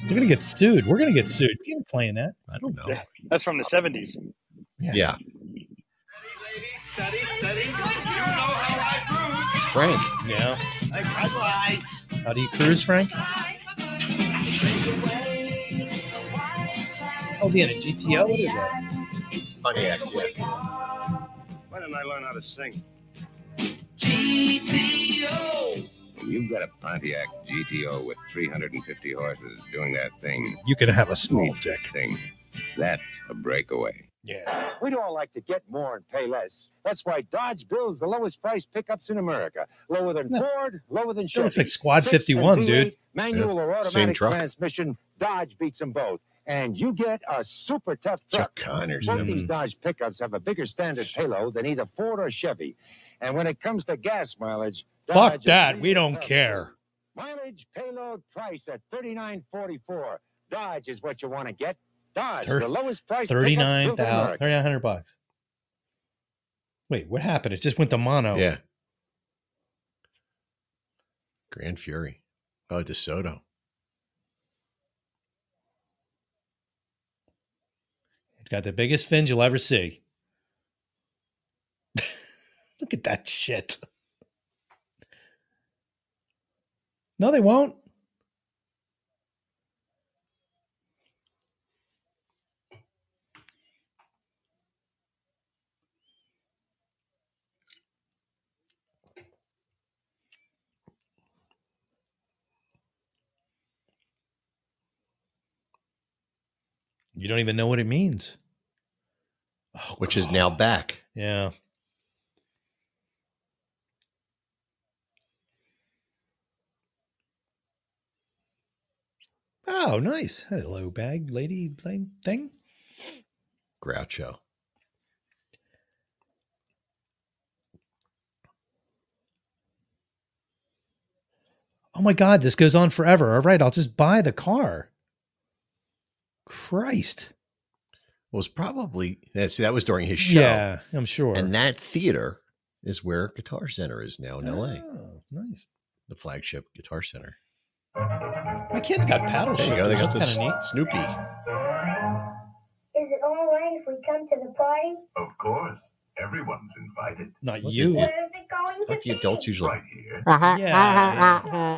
They're going to get sued. We're going to get sued. You ain't playing that. I don't know. Yeah, that's from the 70s. Yeah. Steady. You know how I cruise. It's Frank. Yeah. Bye-bye. How do you cruise, Frank? How's he in a GTO? What is that? It's Pontiac, yeah. Why didn't I learn how to sing? GTO. When you've got a Pontiac GTO with 350 horses doing that thing, You can have a small dick. thing, that's a breakaway. Yeah. We'd all like to get more and pay less. That's why Dodge builds the lowest price pickups in America. Lower than Ford, lower than Chevy. looks like Squad 6 51, and V8, dude. Manual Yeah. or Same automatic truck. transmission, Dodge beats them both. And you get a super tough truck. Chuck Connors. Both these Dodge pickups have a bigger standard payload than either Ford or Chevy. And when it comes to gas mileage, Fuck Dodge is that. really We don't tough. care. Mileage, payload, price at $39.44. Dodge is what you want to get. Dodge, the lowest price pickups built in America. $3,900. Wait, what happened? It just went to mono. Yeah. Grand Fury. Oh, DeSoto. It's got the biggest fins you'll ever see. Look at that shit. No, they won't. You don't even know what it means. Oh, which is now back. Yeah. Oh, nice. Hello, bag lady thing. Groucho. Oh my God, this goes on forever. All right, I'll just buy the car. Christ. Was probably, see, that was during his show. Yeah, I'm sure. And that theater is where Guitar Center is now in LA. Oh, nice. The flagship Guitar Center. My kid's got paddle There you go. shifters. They got That's this kind of neat. Snoopy. Is it all right if we come to the party? Of course. Everyone's invited. Not What you. the- Where is it going Like to the adults be? usually. Right here. Yeah.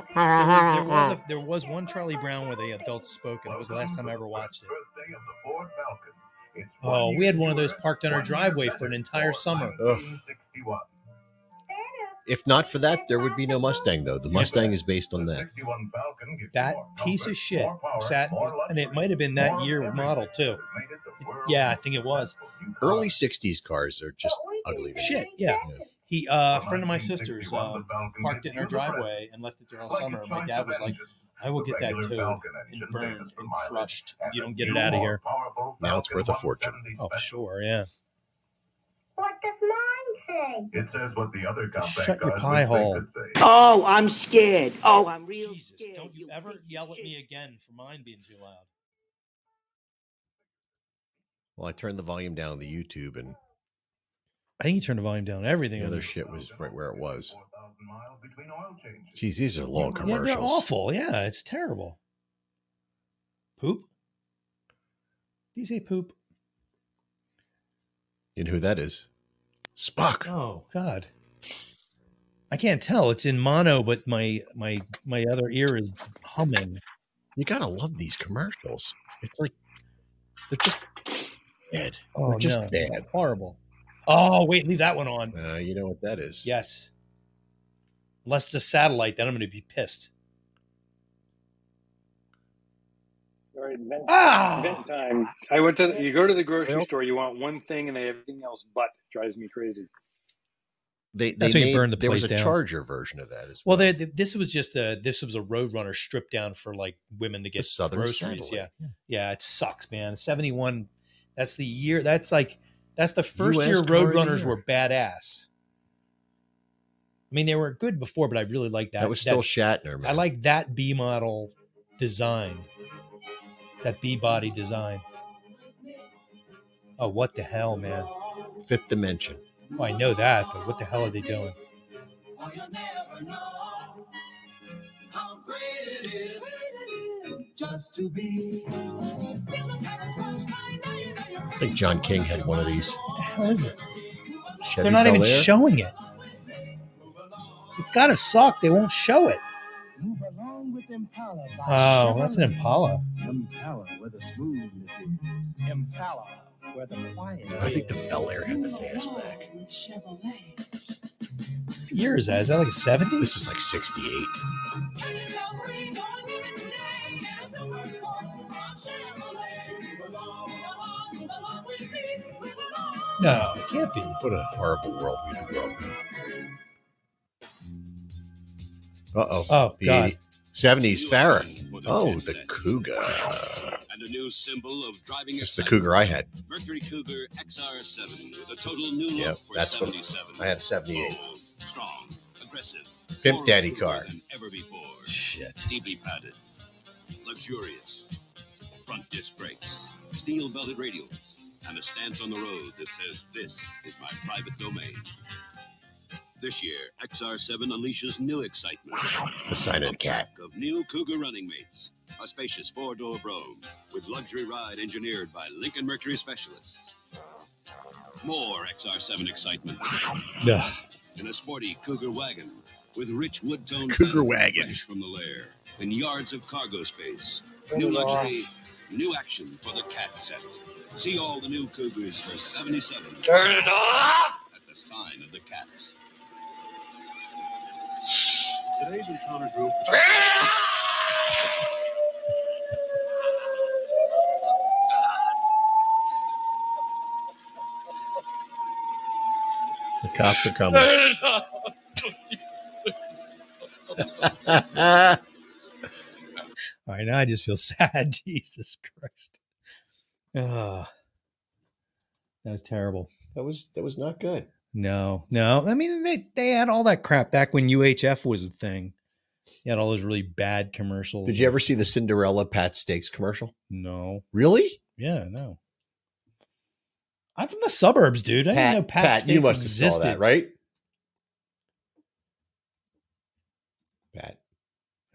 There was one Charlie Brown where the adults spoke, and it was the last time I ever watched it. Birthday of the Ford Falcon. It's Oh, we had one of those year, parked on our 1 driveway year for an better entire for summer. 1961. If not for that, there would be no Mustang, though. The Mustang is based on that. 61 Falcon gives That more piece comfort, of shit more power, sat, more and it luxury, might have been that more year everything model too. that made it the world's Yeah, I think it was. Early 60s cars are just ugly. to me. Shit, yeah. He, a friend of my sister's, parked it in our driveway and left it there all summer. And my dad was like, "I will get that too, and burned and crushed. If you don't get it out of here." Now it's worth a fortune. Oh, sure, yeah. What does mine say? It says what the other compact Shut your cars pie wish they hole. could say. Oh, I'm scared. Oh, I'm real Jesus, scared. don't you ever yell at me again for mine being too loud. Well, I turned the volume down on the YouTube, and I think you turned the volume down. Everything. the on other the- shit was right where it was. 4,000 miles between oil changes. Geez, these are long Yeah, commercials. they're awful. Yeah, it's terrible. Poop? Do you say poop? You know who that is? Spock. Oh, God. I can't tell. It's in mono, but my other ear is humming. You gotta love these commercials. It's like they're just bad. Oh, they're just no. bad. Horrible. Oh, wait, leave that one on. You know what that is? Yes. Unless it's a satellite, then I'm going to be pissed. All right, event time. You go to the grocery store, you want one thing, and they have everything else but. It drives me crazy. That's when you burn the there was place a down. Charger version of that as well. Well, this was just a Roadrunner stripped down for like women to get Southern groceries. Satellite. Yeah, it sucks, man. 71. That's the year. That's the first US year car of the Roadrunners year. were badass. I mean, they were good before, but I really like that. That was still Shatner, man. I like that B model design. That B body design. Oh, what the hell, man? Fifth Dimension. Oh, I know that, but what the hell are they doing? I think John King had one of these. What the hell is it? Chevy They're not Bel even Air? showing it. It's got to suck. They won't show it. Oh, that's an Impala. Impala, where the smoothness is. Impala, where the quiet I think the Bel Air had the fastback. What year is that? Is that like a 70? This is like 68. No, it can't be. What a horrible world we grew up in. Uh-oh. Oh, The God. 70s Farrah. Oh, the Cougar. And a new symbol of driving It's the Cougar I had. Mercury Cougar XR7 with a total new Yep, look for that's what 77. I had a 78. Bold, strong, aggressive. Pimp more Daddy Cougar car. than ever before. Shit. Deeply padded. Luxurious. Front disc brakes. Steel belted radials. And a stance on the road that says, "This is my private domain." This year, XR7 unleashes new excitement. The sign of the cat. Of new Cougar running mates. A spacious four-door Brougham with luxury ride engineered by Lincoln Mercury specialists. More XR7 excitement. Yeah. In a sporty Cougar wagon with rich wood-tone Cougar fabric wagon. fresh from the lair and yards of cargo space. New luxury, new action for the cat set. See all the new Cougars for 77. Turn it off! At the sign of the cat. Today's encounter group. The cops are coming. Turn it off! All right, now I just feel sad. Jesus Christ. That was terrible. That was not good. No. I mean, they had all that crap back when UHF was a thing. You had all those really bad commercials. Did you ever see the Cinderella Pat Steaks commercial? No. Really? Yeah, no. I'm from the suburbs, dude. I didn't know Pat Steaks you must have existed. saw that, right? Pat.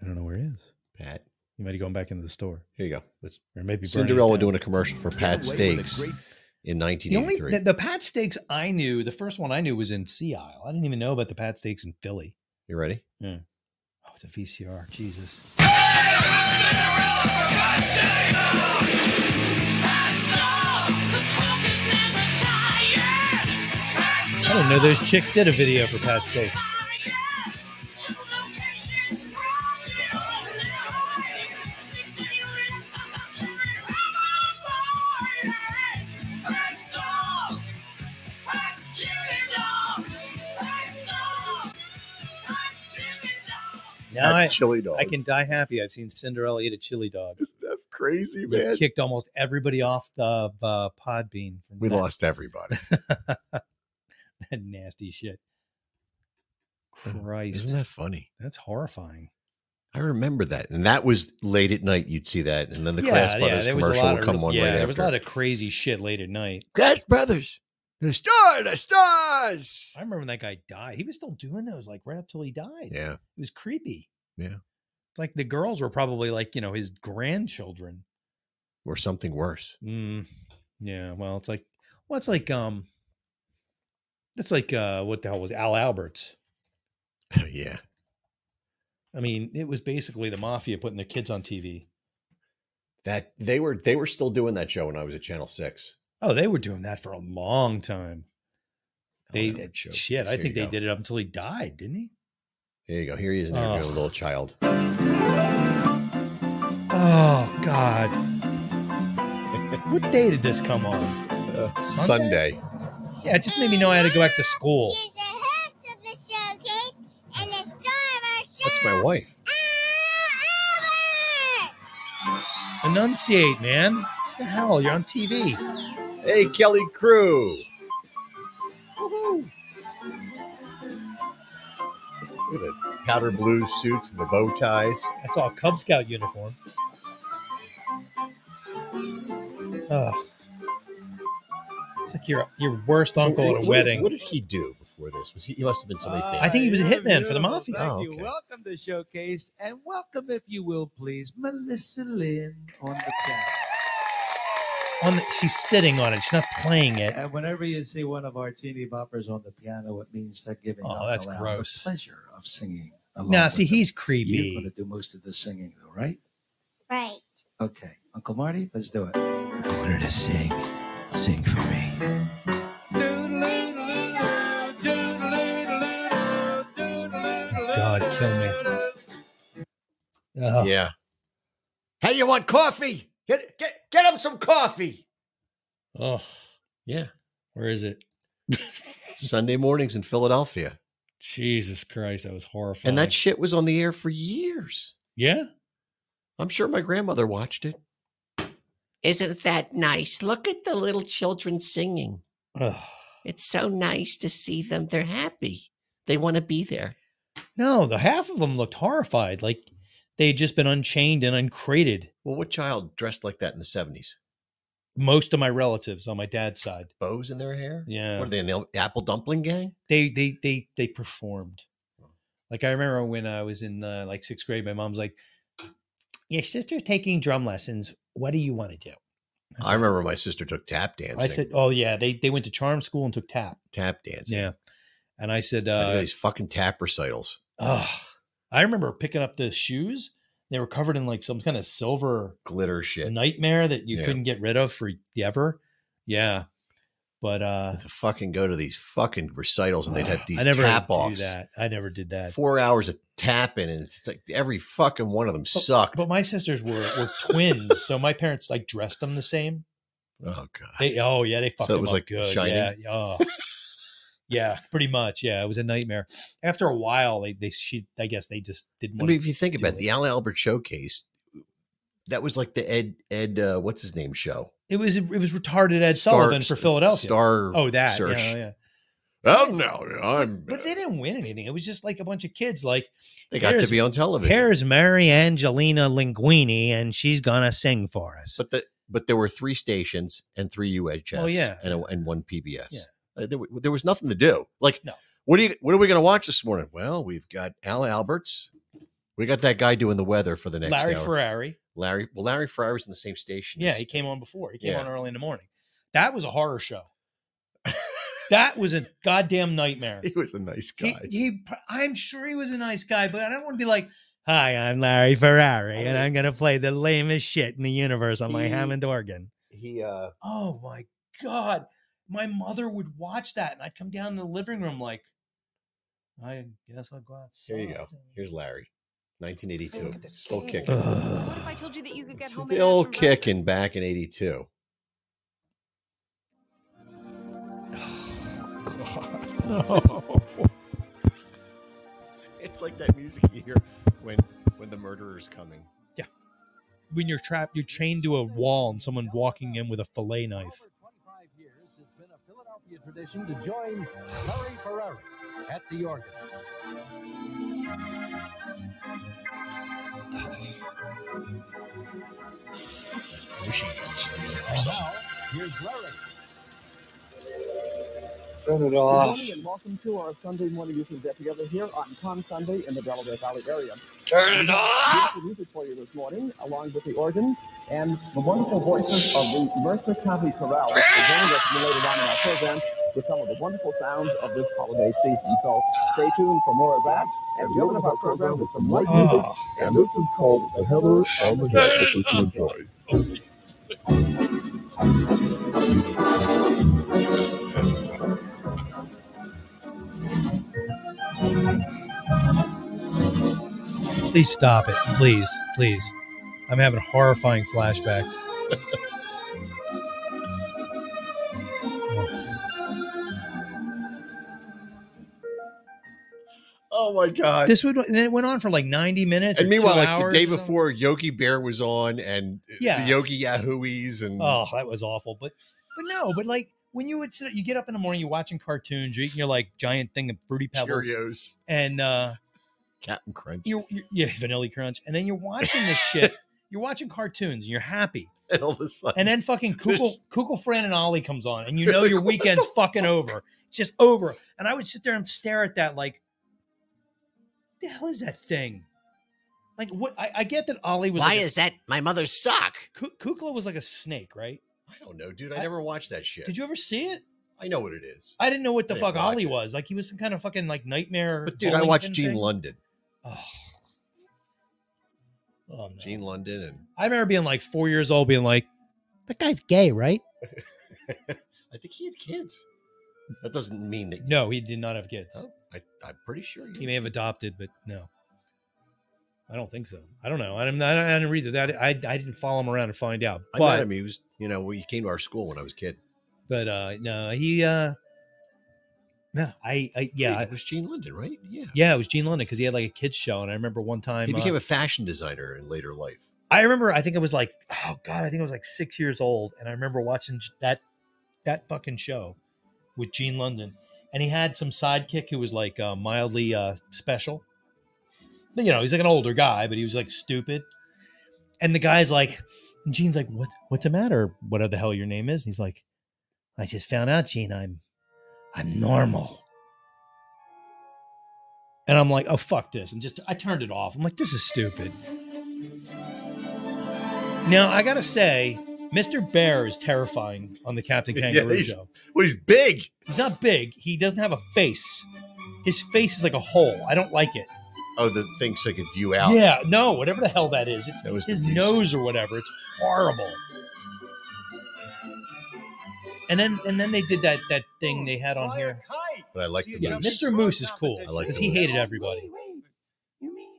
I don't know where he is. Pat. You might be going back into the store. Here you go. Let's, or maybe Cinderella doing a commercial for Pat Steaks in 1983. The Pat Steaks I knew, the first one I knew was in Sea Isle. I didn't even know about the Pat Steaks in Philly. You ready? Yeah. Oh, it's a VCR. Jesus. I didn't know those chicks did a video for Pat Steaks. Now That's chili dogs. I can die happy. I've seen Cinderella eat a chili dog. Isn't that crazy, We've man? kicked almost everybody off the Podbean. We lost everybody. That nasty shit. Christ. Isn't that funny? That's horrifying. I remember that. And that was late at night. You'd see that. And then the Crash Brothers commercial would come on right after. There was a lot of crazy shit late at night. Crash Brothers. The stars. I remember when that guy died. He was still doing those like right up till he died. Yeah. It was creepy. Yeah. It's like the girls were probably like, his grandchildren. Or something worse. Yeah. Well, it's like what the hell was Al Alberts? Yeah. I mean, it was basically the mafia putting their kids on TV. That they were still doing that show when I was at Channel 6. Oh, they were doing that for a long time. I think they did it up until he died, didn't he? Here you go. Here he is interviewing a little child. Oh, God. What day did this come on? Sunday. Yeah, it just made me know I had to go back to school. That's my wife. Enunciate, man. What the hell? You're on TV. Hey, Kelly Crew. Woohoo. Look at the powder blue suits and the bow ties. I saw a Cub Scout uniform. Oh. It's like your worst uncle at a wedding. What did he do before this? He must have been somebody famous. I think he was a hitman for the mafia. Thank you. Welcome to Showcase, and welcome, if you will, please, Melissa Lynn on the piano. She's sitting on it. She's not playing it. And whenever you see one of our teeny boppers on the piano, it means they're giving Oh, that's gross. the pleasure of singing. Now, see, he's creepy. You're going to do most of the singing, though, right? Right. Okay. Uncle Marty, let's do it. I want her to sing. Sing for me. God, kill me. Oh. Yeah. Hey, you want coffee? Get him some coffee. Oh, yeah. Where is it? Sunday mornings in Philadelphia. Jesus Christ, that was horrifying. And that shit was on the air for years. Yeah? I'm sure my grandmother watched it. Isn't that nice? Look at the little children singing. Ugh. It's so nice to see them. They're happy. They want to be there. No, the half of them looked horrified, like they'd just been unchained and uncrated. Well, what child dressed like that in the 70s? Most of my relatives on my dad's side. Bows in their hair? Yeah. What are they, in the Apple Dumpling Gang? They performed. Like I remember when I was in like 6th grade, my mom's like, your sister's taking drum lessons. What do you want to do? I remember my sister took tap dancing. I said, oh yeah, they went to charm school and took tap. Tap dancing. Yeah. And I said, these fucking tap recitals. Oh, I remember picking up the shoes. They were covered in like some kind of silver glitter shit nightmare that you couldn't get rid of for ever. Yeah. But to fucking go to these fucking recitals and they'd have these I never tap do offs. that. I never did that. 4 hours of tapping, and it's like every fucking one of them sucked. But my sisters were twins, so my parents like dressed them the same. Oh god. They fucked So it them was up like good. Shining? Yeah. Oh. Yeah, pretty much. Yeah, it was a nightmare. After a while, I guess they just didn't. I mean, if you think about it, the Al Albert Showcase, that was like the Ed what's his name show. It was retarded Ed Sullivan for Philadelphia. That Search. Yeah. Oh no, but they didn't win anything. It was just like a bunch of kids. Like they got to be on television. Here's Mary Angelina Linguini, and she's gonna sing for us. But there were 3 stations and 3 UHFs. Oh yeah, and 1 PBS. Yeah. There was nothing to do. Like, no. What are we going to watch this morning? Well, we've got Al Alberts. We got that guy doing the weather for the next Larry hour. Ferrari. Larry Ferrari's in the same station. Yeah, he came on before. He came on early in the morning. That was a horror show. That was a goddamn nightmare. He was a nice guy. I'm sure he was a nice guy, but I don't want to be like, hi, I'm Larry Ferrari, and I'm going to play the lamest shit in the universe on my Hammond organ. Oh, my God. My mother would watch that, and I'd come down in the living room like, I guess I'll go outside. Here you go. Here's Larry, 1982. Still kicking. What if I told you that you could get home? Still kicking back in 82. No. It's like that music you hear when the murderer's coming. Yeah. When you're trapped, you're chained to a wall and someone walking in with a fillet knife. Tradition to join Larry Ferrari at the organ. We should use this music for And something. now, here's Larry. Turn it off. Good morning and welcome to our Sunday morning music get together here on Palm Sunday in the Delaware Valley area. Turn it off! Beautiful music for you this morning, along with the organ and the wonderful voices of the Mercer County Chorale, which will join us later on in our program with some of the wonderful sounds of this holiday season. So Stay tuned for more of that. And we open up our program with some light music. And this is called The Heather on the Hill. Hope you enjoy. Please stop it. Please. Please. I'm having horrifying flashbacks. Oh my God. This would, and it went on for like 90 minutes. And meanwhile, like the day or before, Yogi Bear was on and the Yogi Yahooies and oh, that was awful. But like when you would sit, you get up in the morning, you're watching cartoons, you're eating your like giant thing of Fruity Pebbles, Cheerios, and Captain Crunch. Yeah, Vanilla Crunch, and then you're watching this shit. You're watching cartoons and you're happy. And all of a sudden, and then fucking Kukul, Fran, and Ollie comes on, and you know your weekend's fucking over. It's just over. And I would sit there and stare at that like, the hell is that thing? Like, what? I get that Ollie was. Why is that my mother's sock? Kukla was like a snake, right? I don't know, dude. I never watched that shit. Did you ever see it? I know what it is. I didn't know what the fuck Ollie was. Like, he was some kind of fucking like nightmare. But dude, I watched Gene thing. London. Oh no. Gene London, and I remember being like 4 years old, being like, "That guy's gay, right?" I think he had kids. That doesn't mean that. No, he did not have kids. Oh, I'm pretty sure he may have adopted, but no, I don't think so. I don't know. I didn't read that. I didn't follow him around to find out. I met him. He was, he came to our school when I was a kid. But no, he no, yeah, it was Gene London, right? Yeah, it was Gene London because he had like a kids show, and I remember one time he became a fashion designer in later life. I remember, I think it was like, oh God, I think it was like 6 years old, and I remember watching that fucking show with Gene London, and he had some sidekick who was like mildly special. But, he's like an older guy, but he was like stupid. And the guy's like, Gene's like, what's the matter? Whatever the hell your name is. And he's like, I just found out, Gene, I'm normal. And I'm like, oh, fuck this. And I turned it off. I'm like, this is stupid. Now, I got to say, Mr. Bear is terrifying on the Captain Kangaroo show. Well, he's big. He's not big. He doesn't have a face. His face is like a hole. I don't like it. Oh, the thing so I could view out. Yeah, no, whatever the hell that is. It's his nose or whatever. It's horrible. And then they did that thing they had on here. But I like the Moose. Mr. Moose is cool. I like because he hated everybody. You mean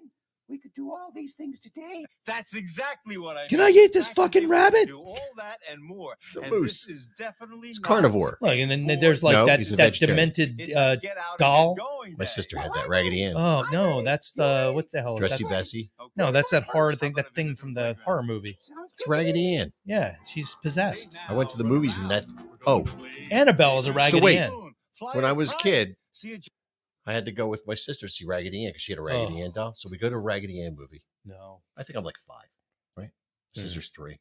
we could do all these things today? That's exactly what I Can I eat this fucking rabbit? do all that and more. It's a and moose. This is definitely It's carnivore. Look, and then there's like he's a that vegetarian. demented doll. My sister had that Raggedy Ann. Oh no, that's the what the hell is Dressy that? Bessie. No, that's that horror thing. That thing from the horror movie. It's Raggedy Ann. Yeah, she's possessed. I went to the movies and that. Oh, Annabelle is a Raggedy so wait, Ann. when I was a kid, I had to go with my sister to see Raggedy Ann because she had a Raggedy Ann doll. So we go to a Raggedy Ann movie. No, I think I'm like 5, right? Sister's 3.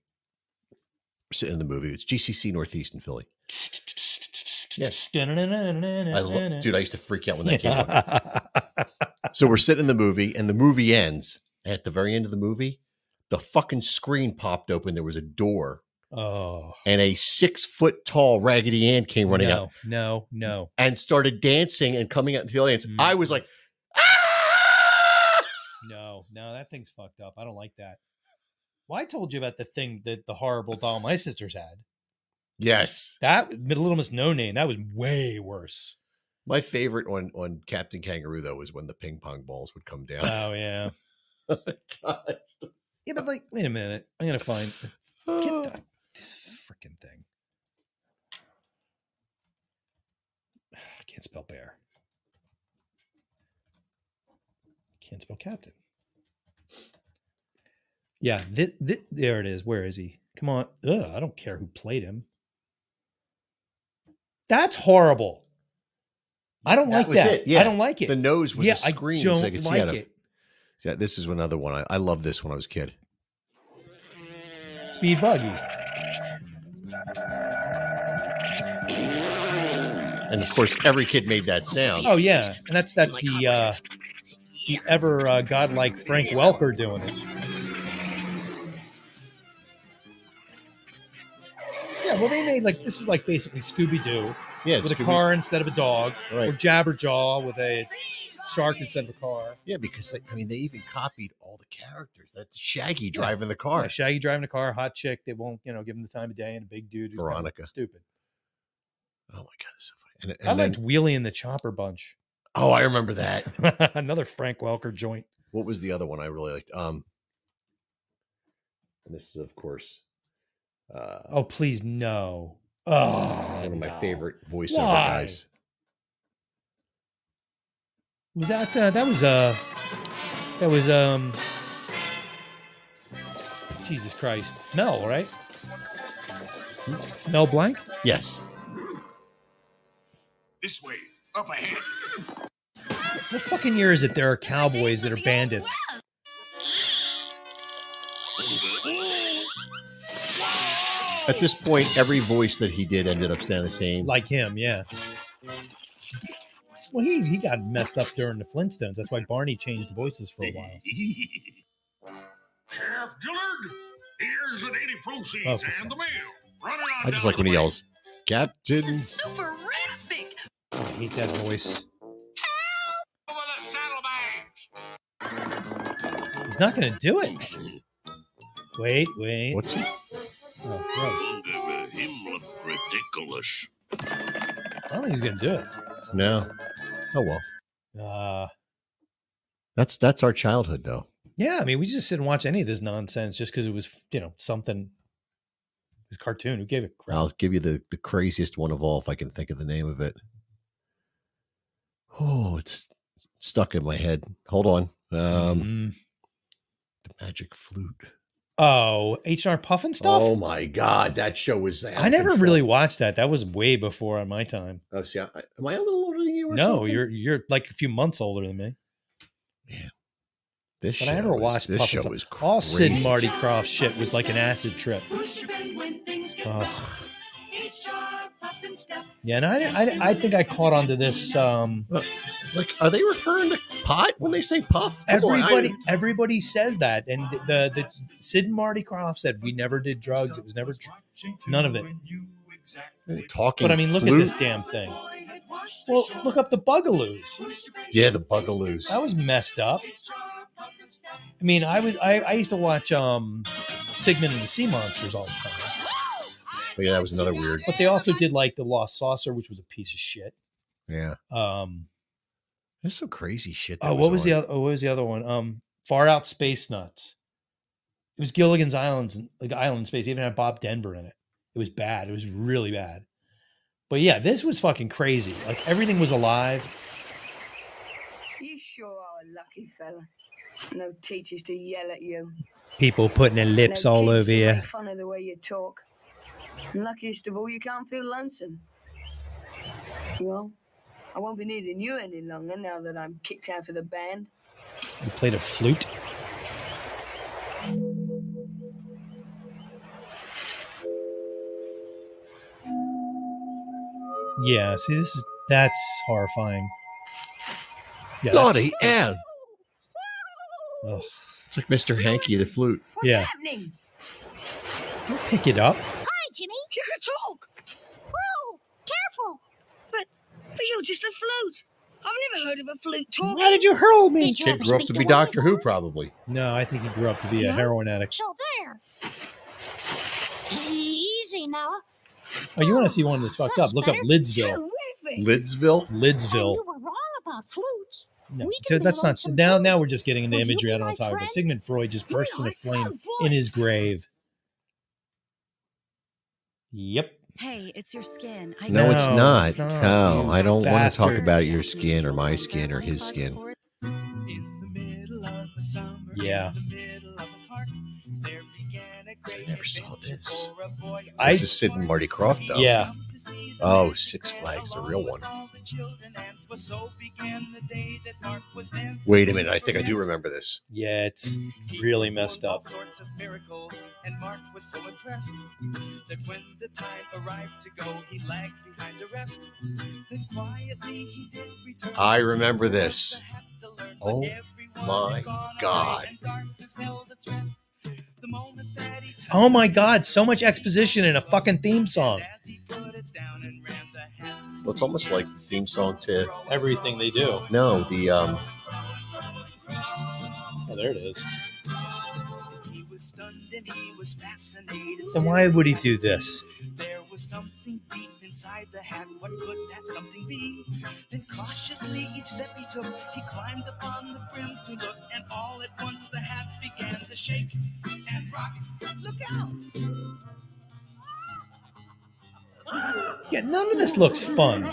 We're sitting in the movie. It's GCC Northeast in Philly. Yes. Dude, I used to freak out when that came on. So we're sitting in the movie, and the movie ends. And at the very end of the movie, the fucking screen popped open. There was a door. Oh. And a 6 foot tall Raggedy Ann came running out. No. And started dancing and coming out into the audience. I was like, No, that thing's fucked up. I don't like that. Well, I told you about the thing that the horrible doll my sisters had. Yes. That Little Miss No Name, that was way worse. My favorite on Captain Kangaroo, though, was when the ping pong balls would come down. Oh, yeah. God. Yeah, but like, wait a minute. I'm going to find... Get this freaking thing. I can't spell bear. Can't spell captain. Yeah, there it is. Where is he? Come on. Ugh, I don't care who played him. That's horrible. I don't like that. Yeah. I don't like it. The nose was a screen. I don't so I could like see it. See, this is another one. I love this when I was a kid. Speed Buggy. And of course, every kid made that sound. Oh yeah, and that's the ever godlike Frank Welker doing it. Yeah, well, they made this is like basically Scooby Doo Yeah, with a Scooby- car instead of a dog, Right. or Jabberjaw with a shark instead of a car. Yeah, because they even copied all the characters. That's Shaggy driving the car. Yeah, Shaggy driving a car, hot chick. They won't, give him the time of day, and a big dude who's kind of Veronica. stupid. Oh my god, that's so funny. I liked Wheelie and the Chopper Bunch. Oh, I remember that. Another Frank Welker joint. What was the other one I really liked? And this is, of course, oh please no. Oh, one of my favorite voiceover Why? guys. Was that was Jesus Christ. Mel, right? Mel Blanc? Yes. This way, up ahead. What fucking year is it there are cowboys that are bandits? At this point, every voice that he did ended up staying the same. Like him, yeah. Well, he got messed up during the Flintstones. That's why Barney changed voices for a while. Sheriff Dillard, here's the daily proceeds Oh, for and the mail. Run it on I just down like when he yells, Captain. Super graphic. I hate that voice. over the saddlebags. He's not going to do it. Wait. What's he? Oh, Him look ridiculous. I don't think he's going to do it. No. Oh well. That's our childhood, though. Yeah, I mean, we just didn't watch any of this nonsense just because it was, something. It was a cartoon. Who gave it crap? I'll give you the craziest one of all if I can think of the name of it. Oh, it's stuck in my head. Hold on. The Magic Flute. Oh, H&R Puffin stuff? Oh my God, that show was. I never really watched that. That was way before on my time. Oh, see, am I a little older than you? Or No, something? you're like a few months older than me. Man, this But show I never watched this Puffin show stuff. was All Sid and crazy. Marty Krofft shit was like an acid trip. Ugh. Yeah, and I think I caught onto this. Like, are they referring to pot when they say puff? Come on, Everybody says that, and the Sid and Marty Krofft said we never did drugs. It was never none of it. Talking, But I mean, look flute? at this damn thing. Well, look up the Bugaloos. Yeah, the Bugaloos. That was messed up. I mean, I used to watch Sigmund and the Sea Monsters all the time. But yeah, that was another weird. But they also did like the Lost Saucer, which was a piece of shit. Yeah. There's some crazy shit. that What was on. what was the other one? Far Out Space Nuts. It was Gilligan's Island, like Island in Space. It even had Bob Denver in it. It was bad. It was really bad. But yeah, this was fucking crazy. Like everything was alive. You sure are a lucky fella. No teachers to yell at you. People putting their lips all kids over to you. make fun of the way you talk. And luckiest of all, you can't feel lonesome. Well, I won't be needing you any longer now that I'm kicked out of the band. You played a flute. Yeah, see, that's horrifying. Yeah, Bloody hell. Ugh. It's like Mr. Hanky the flute. What's Yeah. happening? Don't pick it up. Hi, Jimmy. You can talk. Whoa, careful. But you're just a flute. I've never heard of a flute talking. Why did you hurl me? This kid grew up to be Doctor Who, probably. No, I think he grew up to be a heroin addict. So there. Easy now. Oh, you want to see one that's fucked up? Look up Lidsville. Lidsville? Lidsville. You were wrong about flutes. No, We can that's be not. lonesome Now we're just getting into Will you imagery be I don't my want to talk about. friend? Sigmund Freud just burst You into are flame so in his grave. Yep. Hey, it's your skin. No, it's not. not. No, You I don't want to talk bastard. about your skin or my skin or his skin. Yeah. I never saw this. I- This is Sid and Marty Krofft, though. Yeah. Oh, Six Flags, the real one. Wait a minute, I think I do remember this. Yeah, it's really messed up. And Mark was so impressed that when the time arrived to go, he lagged behind the rest. Then quietly he did return. I remember this. Oh my God. Oh my God, so much exposition in a fucking theme song. Well, it's almost like the theme song to everything they do. No, the Oh, there it is. And why would he do this? There was something deep inside the hat. What could that something be? Then cautiously each step he took, he climbed upon the brim to look, and all at once the hat began to shake and rock. Look out! Yeah, none of this looks fun.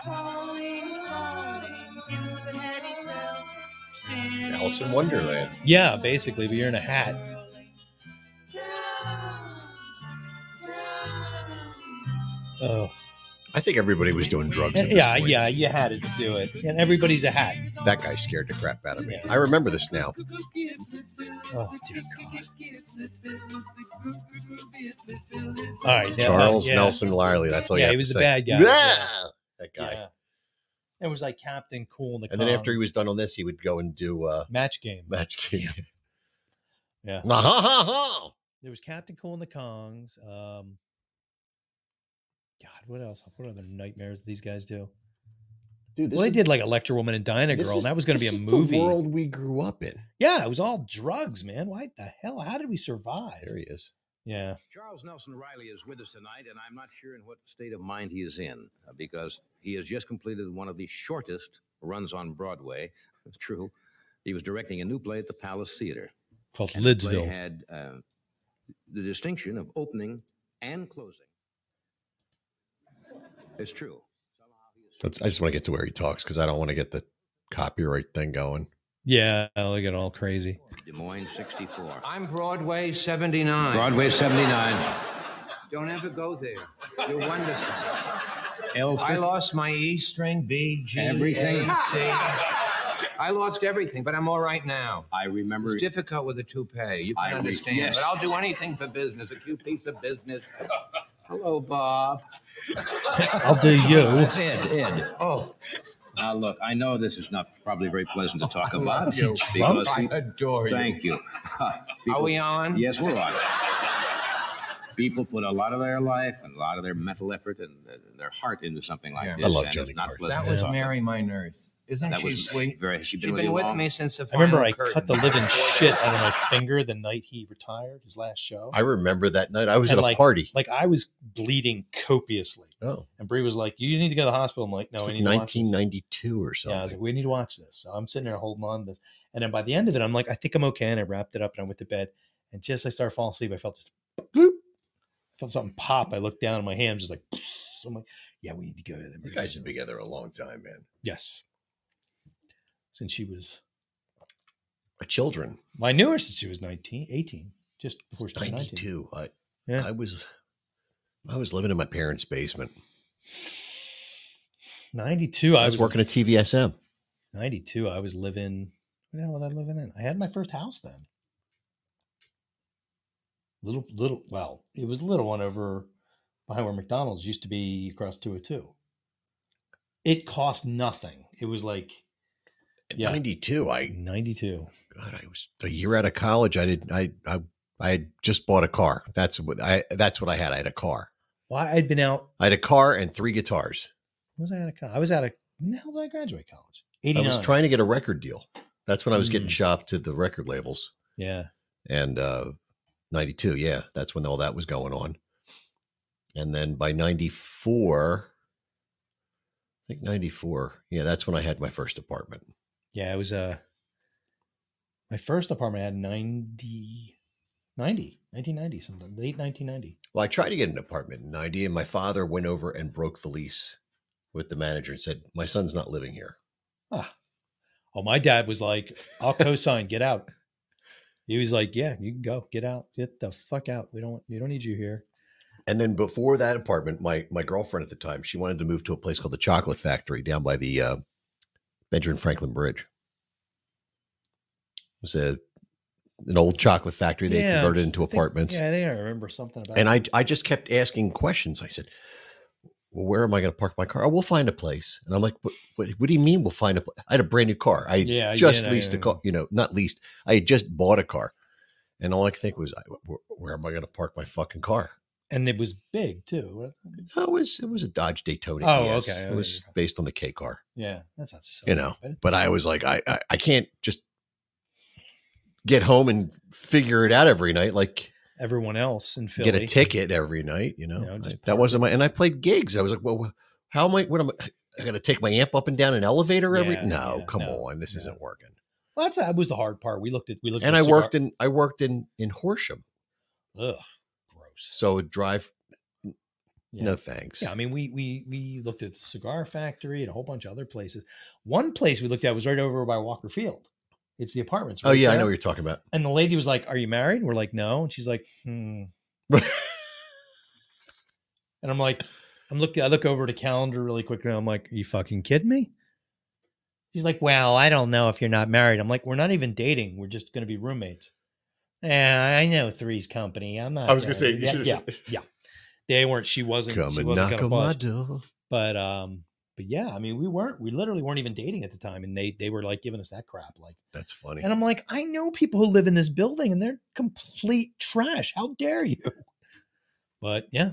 Falling into the head he fell, spinning Alice in Wonderland. Yeah, basically, but you're in a hat. Oh, I think everybody was doing drugs. At this point. Yeah, you had to do it, and everybody's a hat. That guy scared the crap out of me. I remember this now. Oh, dear God. All right, Charles Nelson Riley. That's all you have he was to the say. bad guy. That guy. Yeah. It was like Captain Cool in the And then after he was done on this, he would go and do Match Game. Match Game. Yeah. There was Captain Cool in the Kongs. God, what else? What other nightmares these guys do? Dude, they did like Electra Woman and Dinah Girl, and that was going to be a movie. The world we grew up in. Yeah, it was all drugs, man. Why the hell? How did we survive? There he is. Yeah. Charles Nelson Riley is with us tonight, and I'm not sure in what state of mind he is in because he has just completed one of the shortest runs on Broadway. It's true. He was directing a new play at the Palace Theater. Called And the Lidsville. play had the distinction of opening and closing. It's true. I just want to get to where he talks because I don't want to get the copyright thing going. Yeah, I'll get all crazy. Des Moines, 64. I'm Broadway 79. Broadway 79. Don't ever go there. You're wonderful. L. I lost my E string, B, G, Everything. A, C. I lost everything, but I'm all right now. I remember. It's difficult with a toupee. You can understand. yes. But I'll do anything for business. A cute piece of business. Hello, Bob. I'll do you. That's Ed. Oh. Now, look, I know this is not probably very pleasant to talk about. Is he drunk? I adore you. Thank you. Are we on? Yes, we're on. People put a lot of their life and a lot of their mental effort and their heart into something like this. I love and Johnny it's not Carson. pleasant That to was talk Mary, my nurse. Isn't That she was sweet? She's been you with long? me since the I remember final I curtain. cut the living shit out of my finger the night he retired, his last show. I remember that night. I was And at a party. Like I was bleeding copiously. Oh. And Bree was like, "You need to go to the hospital." I'm like, "No, It's I like need to watch this." 1992 or something. Yeah, I was like, "We need to watch this." So I'm sitting there holding on to this, and then by the end of it, I'm like, "I think I'm okay," and I wrapped it up and I went to bed. And just as I started falling asleep, I felt this bloop. I felt something pop. I looked down, and my hand was just like. So I'm like, "Yeah, we need to go to them." You guys have been together a long time, man. Yes. Since she was children. I knew her since she was 18, just before she turned 92. 19. I was living in my parents' basement. 92. I was working at TVSM. 92. I was living. What the hell was I living in? I had my first house then. Little. Well, it was a little one over behind where McDonald's used to be across 202. It cost nothing. It was like. Yeah. 92. 92. God, I was a year out of college. I had just bought a car. That's what I had. I had a car. Well, I'd been out. I had a car and 3 guitars. Was I out of college? I was out of. When the hell did I graduate college? 89. I was trying to get a record deal. That's when I was getting shopped to the record labels. Yeah. And 92. Yeah. That's when all that was going on. And then by 94, I think 94. Yeah. That's when I had my first apartment. Yeah, it was my first apartment had 1990 something, late 1990. Well, I tried to get an apartment in 90 and my father went over and broke the lease with the manager and said, "My son's not living here." Ah. Oh, my dad was like, "I'll co-sign, get out." He was like, "Yeah, you can go, get out, get the fuck out. We don't need you here." And then before that apartment, my girlfriend at the time, she wanted to move to a place called the Chocolate Factory down by the Benjamin Franklin Bridge. It was an old chocolate factory. They converted into apartments. Yeah, I remember something about and it. I just kept asking questions. I said, "Well, where am I going to park my car?" "Oh, we'll find a place." And I'm like, what do you mean we'll find a place? I had a brand new car. I just leased a car, not leased. I had just bought a car. And all I could think was, where am I going to park my fucking car? And it was big too. No, it was a Dodge Daytona. Oh, ES. okay. It was based on the K car. Yeah, that's not so. You know, but I was like, I can't just get home and figure it out every night like everyone else in Philly. Get a ticket every night. You know, just that wasn't my. And I played gigs. I was like, well, how am I? What am I got to take my amp up and down an elevator every? No, come on, this isn't working. Well, that was the hard part. We looked at. And I worked in Horsham. Ugh, gross. So drive. Yeah. No thanks. Yeah, I mean, we looked at the Cigar Factory and a whole bunch of other places. One place we looked at was right over by Walker Field. It's the apartments. Right I there. know what you're talking about. And the lady was like, "Are you married?" We're like, "No." And she's like, And I'm like, I look over the calendar really quickly. And I'm like, "Are you fucking kidding me?" She's like, "Well, I don't know if you're not married." I'm like, "We're not even dating. We're just going to be roommates." Yeah, I know Three's Company. I'm not. I was going to say, you yeah. They weren't. She wasn't. Come and knock on my door. But yeah, I mean, we literally weren't even dating at the time, and they were like giving us that crap. Like, that's funny. And I'm like, I know people who live in this building, and they're complete trash. How dare you? But yeah.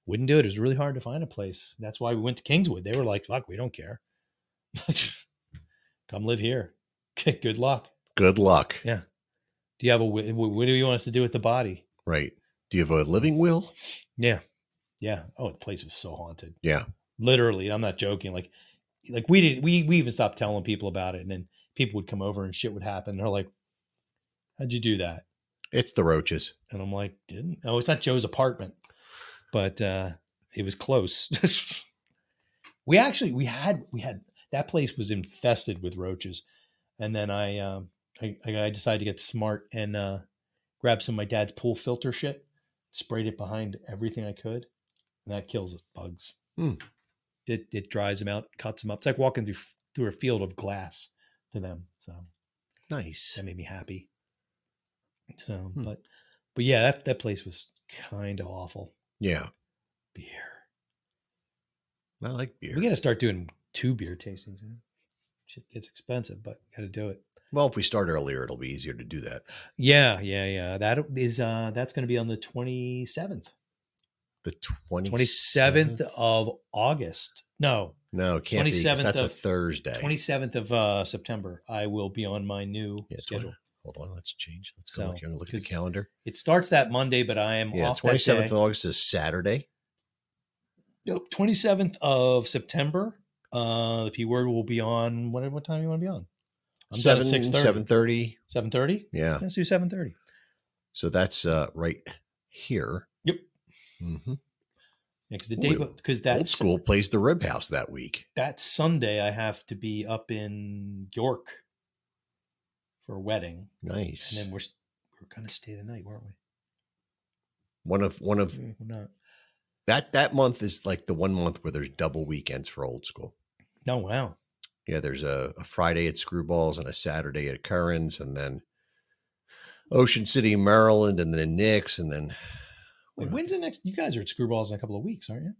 Wouldn't do it. It was really hard to find a place. That's why we went to Kingswood. They were like, "Fuck, we don't care. Come live here. Good luck." Good luck. Yeah. Do you have what do you want us to do with the body? Right. Do you have a living will? Yeah. Yeah. Oh, the place was so haunted. Yeah. Literally. I'm not joking. Like we even stopped telling people about it. And then people would come over and shit would happen. And they're like, "How'd you do that?" It's the roaches. And I'm like, "Oh, it's not Joe's apartment." But it was close. we had that place was infested with roaches. And then I decided to get smart and grab some of my dad's pool filter shit, sprayed it behind everything I could, and that kills bugs. It dries them out, cuts them up. It's like walking through a field of glass to them. So nice. That made me happy. So, but yeah, that place was kind of awful. Yeah. Beer. I like beer. We got to start doing 2 beer tastings. Shit gets expensive, but got to do it. Well, if we start earlier, it'll be easier to do that. Yeah. That is that's going to be on the 27th. The 27th of August. No, it can't be. That's a Thursday. 27th of September. I will be on my new schedule. Hold on, let's change. Let's go look here and look at the calendar. It starts that Monday, but I am off 27th that day. of August is Saturday. Nope, 27th of September. The P word will be on what time you want to be on? I'm 7:30. 7:30? Yeah. Let's do 7:30. So that's right here. Yep. Mm-hmm. Yeah, because that's Old School plays the Rib House that week. That Sunday I have to be up in York for a wedding. Nice. And then we're gonna stay the night, weren't we? One of We're not. that month is like the one month where there's double weekends for Old School. Oh wow. Yeah, there's a Friday at Screwballs and a Saturday at Curran's, and then Ocean City, Maryland, and then Nick's, and then wait, when's the next? You guys are at Screwballs in a couple of weeks, aren't you?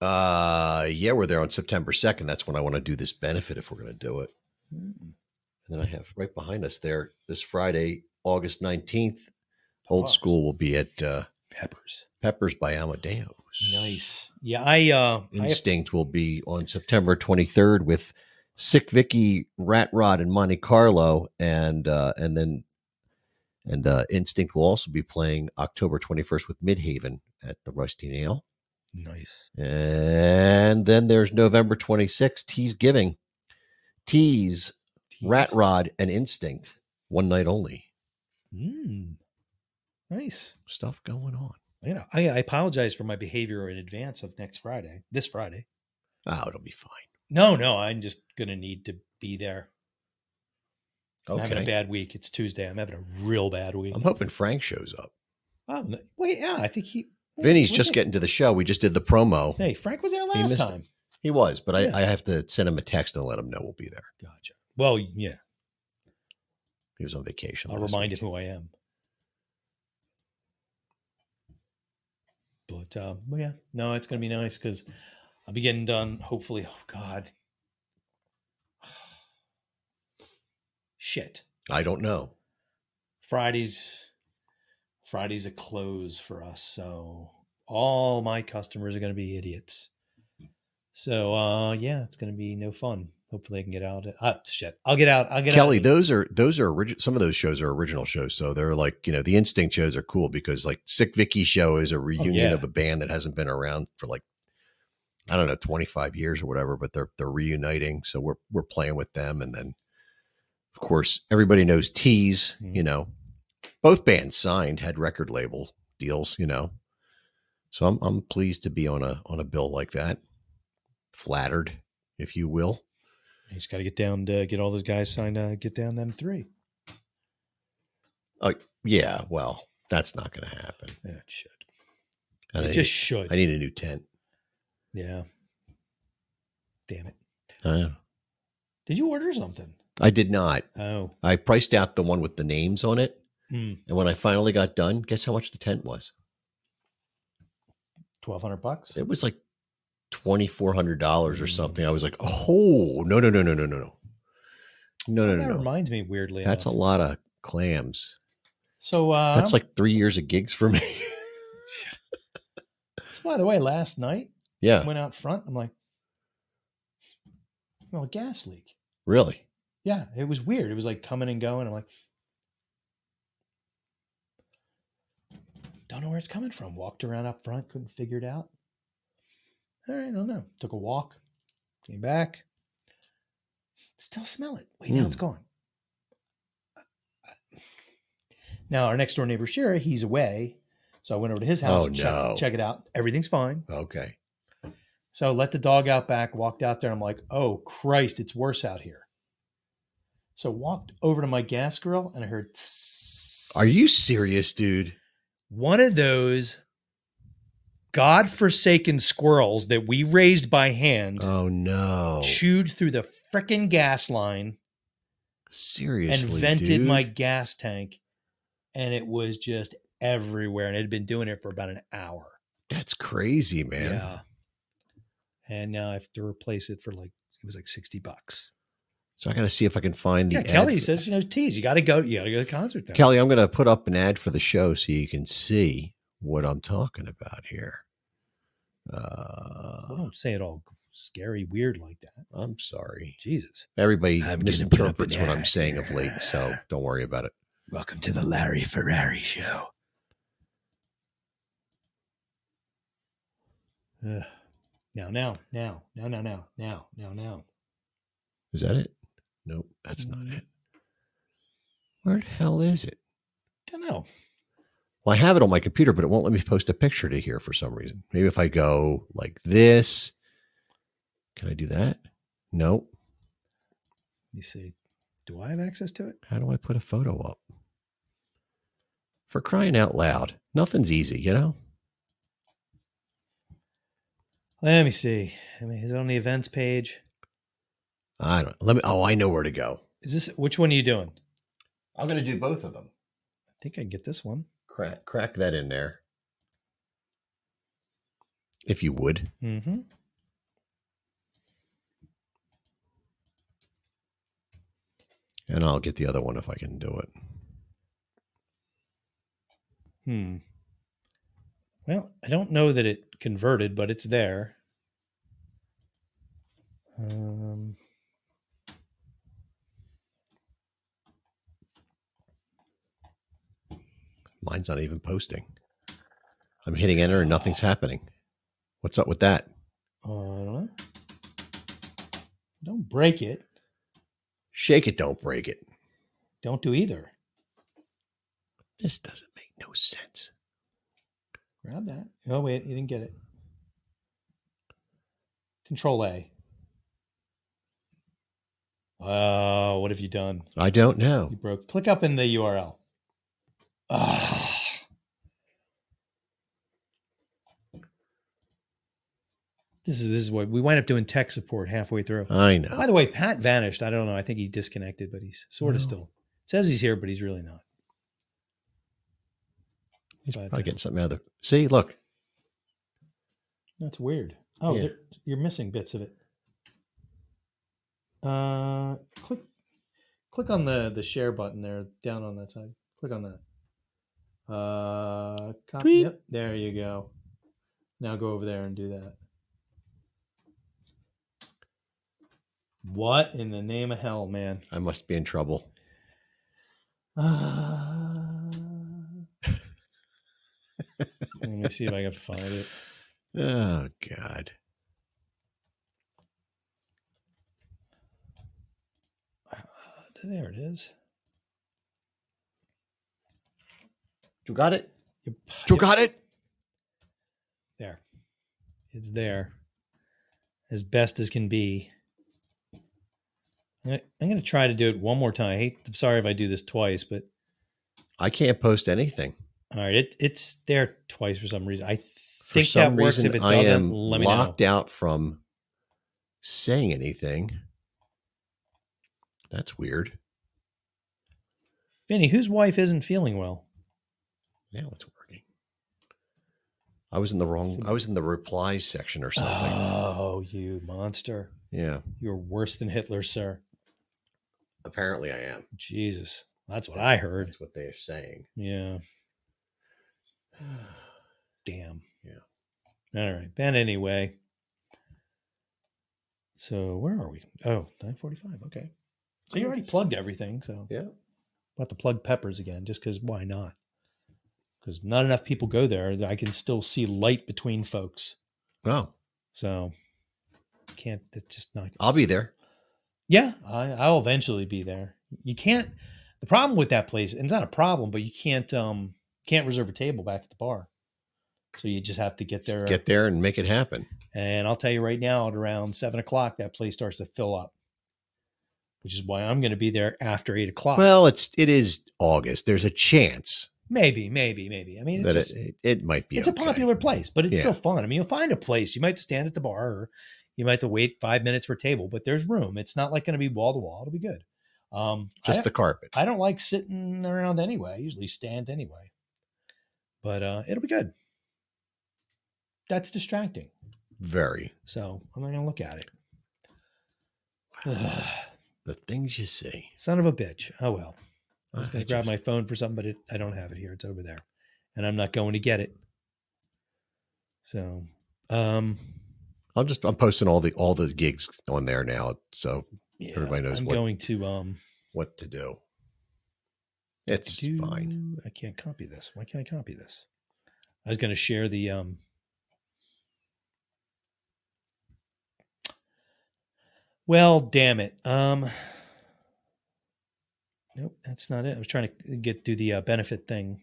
Yeah, we're there on September 2nd. That's when I want to do this benefit if we're going to do it. And then I have right behind us there this Friday, August 19th. Old School will be at Peppers by Amadeus. Nice. Yeah, Instinct will be on September 23rd with Sick Vicky, Rat Rod, and Monte Carlo, and Instinct will also be playing October 21st with Midhaven at the Rusty Nail. Nice. And then there's November 26th, Tease Giving. Tease, Rat Rod, and Instinct. One night only. Nice. Stuff going on. You know, I apologize for my behavior in advance of this Friday. Oh, it'll be fine. No, I'm just going to need to be there. Okay. I'm having a bad week. It's Tuesday. I'm having a real bad week. I'm hoping Frank shows up. Oh, no, wait, yeah, I think Vinny's just getting to the show. We just did the promo. Hey, Frank was there last time. He was, but I have to send him a text and let him know we'll be there. Gotcha. Well, yeah. He was on vacation. I'll remind him who I am. But yeah, no, it's going to be nice because I'll be getting done. Hopefully. Oh, God. Shit. I don't know. Friday's Friday's a close for us, so all my customers are going to be idiots. So yeah, it's going to be no fun. Hopefully I can get out. Shit. I'll get out. Kelly, those are original. Some of those shows are original shows. So they're like, the Instinct shows are cool because like Sick Vicky show is a reunion of a band that hasn't been around for like, I don't know, 25 years or whatever, but they're reuniting. So we're playing with them. And then of course everybody knows Tease, both bands signed, had record label deals, So I'm pleased to be on a bill like that. Flattered, if you will. He's got to get down to get all those guys signed. Get down to 3. Yeah. Well, that's not going to happen. Yeah, it should. It just should. I need a new tent. Yeah. Damn it. Did you order something? I did not. Oh. I priced out the one with the names on it. Mm. And when I finally got done, guess how much the tent was? $1,200. It was like $2,400 or something. I was like, oh, no. No. That reminds me weirdly. That's a lot of clams. So that's like 3 years of gigs for me. So by the way, last night, I went out front. I'm like, a gas leak. Really? Yeah, it was weird. It was like coming and going. I'm like, don't know where it's coming from. Walked around up front, couldn't figure it out. All right, I don't know. Took a walk, came back. Still smell it. Wait, now it's gone. Now, our next door neighbor, Shira, he's away. So I went over to his house and check it out. Everything's fine. Okay. So let the dog out back, walked out there. I'm like, oh, Christ, it's worse out here. So walked over to my gas grill and I heard. Are you serious, dude? One of those godforsaken squirrels that we raised by hand. Oh, no. Chewed through the frickin' gas line. Seriously, and vented dude? my gas tank. And it was just everywhere. And it had been doing it for about an hour. That's crazy, man. Yeah. And now I have to replace it for it was like $60. So I got to see if I can find the ad. Kelly says, Tease, you got to go to the concert then. Kelly, I'm going to put up an ad for the show so you can see what I'm talking about here. Well, don't say it all scary, weird like that. I'm sorry. Jesus. Everybody misinterprets what I'm saying of late, so don't worry about it. Welcome to the Larry Ferrari Show. Now. Is that it? Nope, that's not it. Where the hell is it? Don't know. Well, I have it on my computer, but it won't let me post a picture to here for some reason. Maybe if I go like this. Can I do that? Nope. Let me see. Do I have access to it? How do I put a photo up? For crying out loud. Nothing's easy, Let me see. Is it on the events page? I know where to go. Which one are you doing? I'm going to do both of them. I think I can get this one. Crack that in there. If you would. Mm-hmm. And I'll get the other one if I can do it. Well, I don't know that it converted, but it's there. Mine's not even posting. I'm hitting enter and nothing's happening. What's up with that? I don't know. Don't break it. Shake it, don't break it. Don't do either. This doesn't make no sense. Grab that. Oh, wait, you didn't get it. Control A. Oh, what have you done? I don't know. You broke. Click up in the URL. This is what we wind up doing tech support halfway through. I know. By the way, Pat vanished. I don't know. I think he disconnected, but he's sort of still. It says he's here, but he's really not. He's probably getting something out of the. See, look. That's weird. Oh, Yeah. you're missing bits of it. Click on the share button there, down on that side. Click on that. Copy. Yep, there you go. Now go over there and do that. What in the name of hell, man? I must be in trouble. Let me see if I can find it. Oh, God. There it is. You got it? You got it? There. It's there. As best as can be. I'm going to try to do it one more time. I'm sorry if I do this twice, but I can't post anything. All right. It's there twice for some reason. I For think some that works. reason, If it I doesn't, am let me know. locked out from saying anything. That's weird. Vinny, whose wife isn't feeling well? Now it's working. I was in the replies section or something. Oh, you monster. Yeah. You're worse than Hitler, sir. Apparently I am. Jesus. That's what I heard. That's what they're saying. Yeah. Damn. Yeah. All right. But anyway. So where are we? Oh, 9:45. Okay. So you already plugged everything. So yeah. About to plug Peppers again, just because why not? Because not enough people go there. I can still see light between folks. Oh. So can't, it's just not. I'll be there. Yeah. I'll eventually be there. You can't, the problem with that place, and it's not a problem, but you can't reserve a table back at the bar. So you just have to get there. Get there and make it happen. And I'll tell you right now, at around 7 o'clock, that place starts to fill up, which is why I'm going to be there after 8 o'clock. Well, it is August. There's a chance. Maybe. I mean, it's that just, it might be. It's okay. a popular place, but it's Yeah. still fun. I mean, you'll find a place. You might stand at the bar, or you might have to wait 5 minutes for a table, but there's room. It's not like going to be wall to wall. It'll be good. Just the carpet. I don't like sitting around anyway. I usually stand anyway, but it'll be good. That's distracting. Very. So I'm not going to look at it. The things you see. Son of a bitch. Oh, well. I was going to grab my phone for something, but I don't have it here. It's over there. And I'm not going to get it. So, I'm posting all the gigs on there now. So yeah, everybody knows what to do. It's fine. I can't copy this. Why can't I copy this? I was going to share the, well, damn it. Nope, that's not it. I was trying to do the benefit thing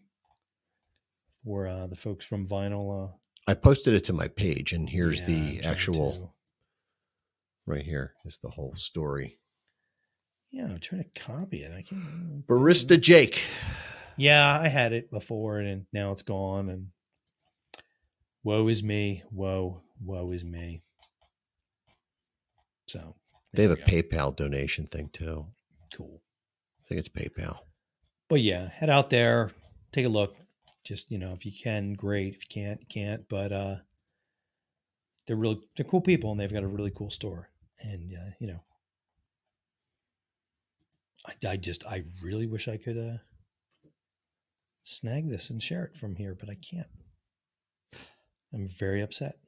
for the folks from Vinyl. I posted it to my page, and here's the actual. Right here is the whole story. Yeah, I'm trying to copy it. I can't. Barista Jake. Yeah, I had it before, and now it's gone. And woe is me. Woe is me. So they have a PayPal donation thing too. Cool. I think it's PayPal. But yeah, head out there, take a look. Just, if you can, great. If you can't, you can't. But they're cool people, and they've got a really cool store. And I really wish I could snag this and share it from here, but I can't. I'm very upset.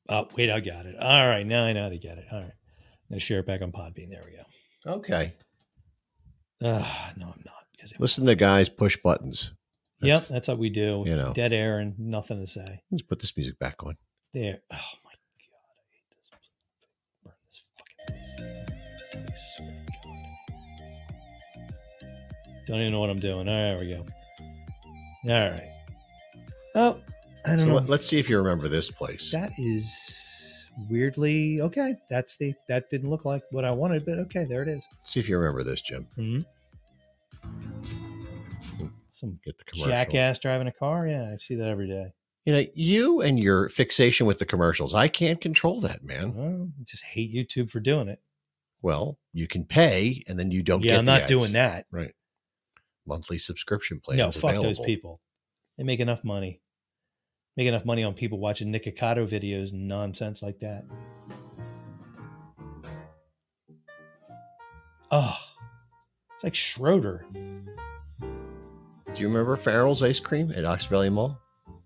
Oh, wait, I got it. All right, now I know how to get it. All right. I'm going to share it back on Podbean. There we go. Okay. No, I'm not. Listen to guys push buttons. That's what we do. Dead air and nothing to say. Let's put this music back on. There. Oh, my God. I hate this. Burn this fucking place. I swear to God. Don't even know what I'm doing. All right, there we go. All right. Oh, I don't know. Let's see if you remember this place. That is weirdly okay. That didn't look like what I wanted, but okay, there it is. See if you remember this, Jim. Mm-hmm. Some get the commercial. Jackass driving a car. Yeah, I see that every day. You and your fixation with the commercials. I can't control that, man. Well, I just hate YouTube for doing it. Well, you can pay, and then you don't. Yeah, get I'm the not ads. doing that. Right. Monthly subscription plans. No, fuck available. those people. They make enough money. Make enough money on people watching Nick Ocado videos and nonsense like that. Oh, it's like Schroeder. Do you remember Farrell's ice cream at Ox Valley Mall?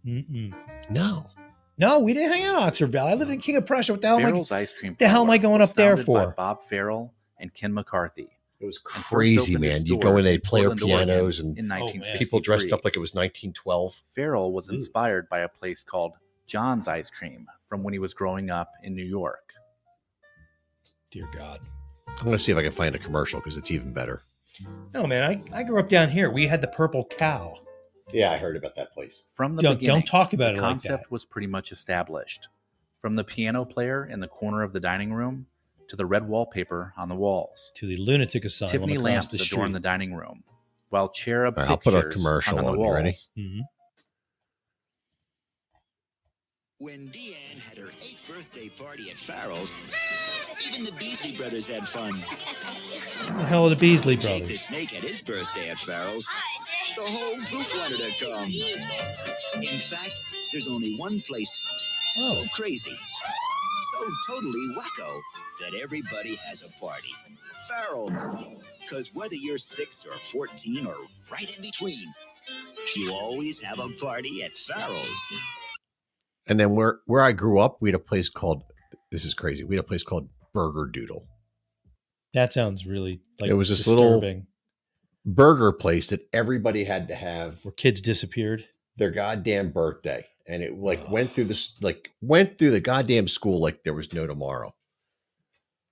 Mm-mm. No, we didn't hang out in Oxford Valley. I lived in King of Prussia. What the hell Farrell's Ice Cream the hell am I going was up there founded for? by Bob Farrell and Ken McCarthy. It was And first crazy, opened its man. You go in, doors they'd play our Portland, Oregon pianos, and in 1963. people dressed up like it was 1912. Farrell was inspired by a place called John's Ice Cream from when he was growing up in New York. Dear God. I'm going to see if I can find a commercial because it's even better. No, man, I grew up down here. We had the Purple Cow. Yeah, I heard about that place. From the Don't beginning, talk about the it like concept that. was pretty much established. From the piano player in the corner of the dining room to the red wallpaper on the walls. To the lunatic asylum Tiffany across lamps the adorn street. the dining room, while cherub All right, I'll pictures put a commercial hung on on. the You walls. ready? Mm-hmm. When Deanne had her 8th birthday party at Farrell's, even the Beasley brothers had fun. Who the hell are the Beasley Jake the brothers? Snake had his birthday at Farrell's. The whole group wanted to come. In fact, there's only one place so crazy, so totally wacko, that everybody has a party. Farrell's. Because whether you're 6 or 14 or right in between, you always have a party at Farrell's. And then where I grew up, we had a place called, this is crazy, we had a place called Burger Doodle. That sounds really like it was this disturbing. Little burger place that everybody had to have. Where kids disappeared. Their goddamn birthday. And it went through the goddamn school like there was no tomorrow.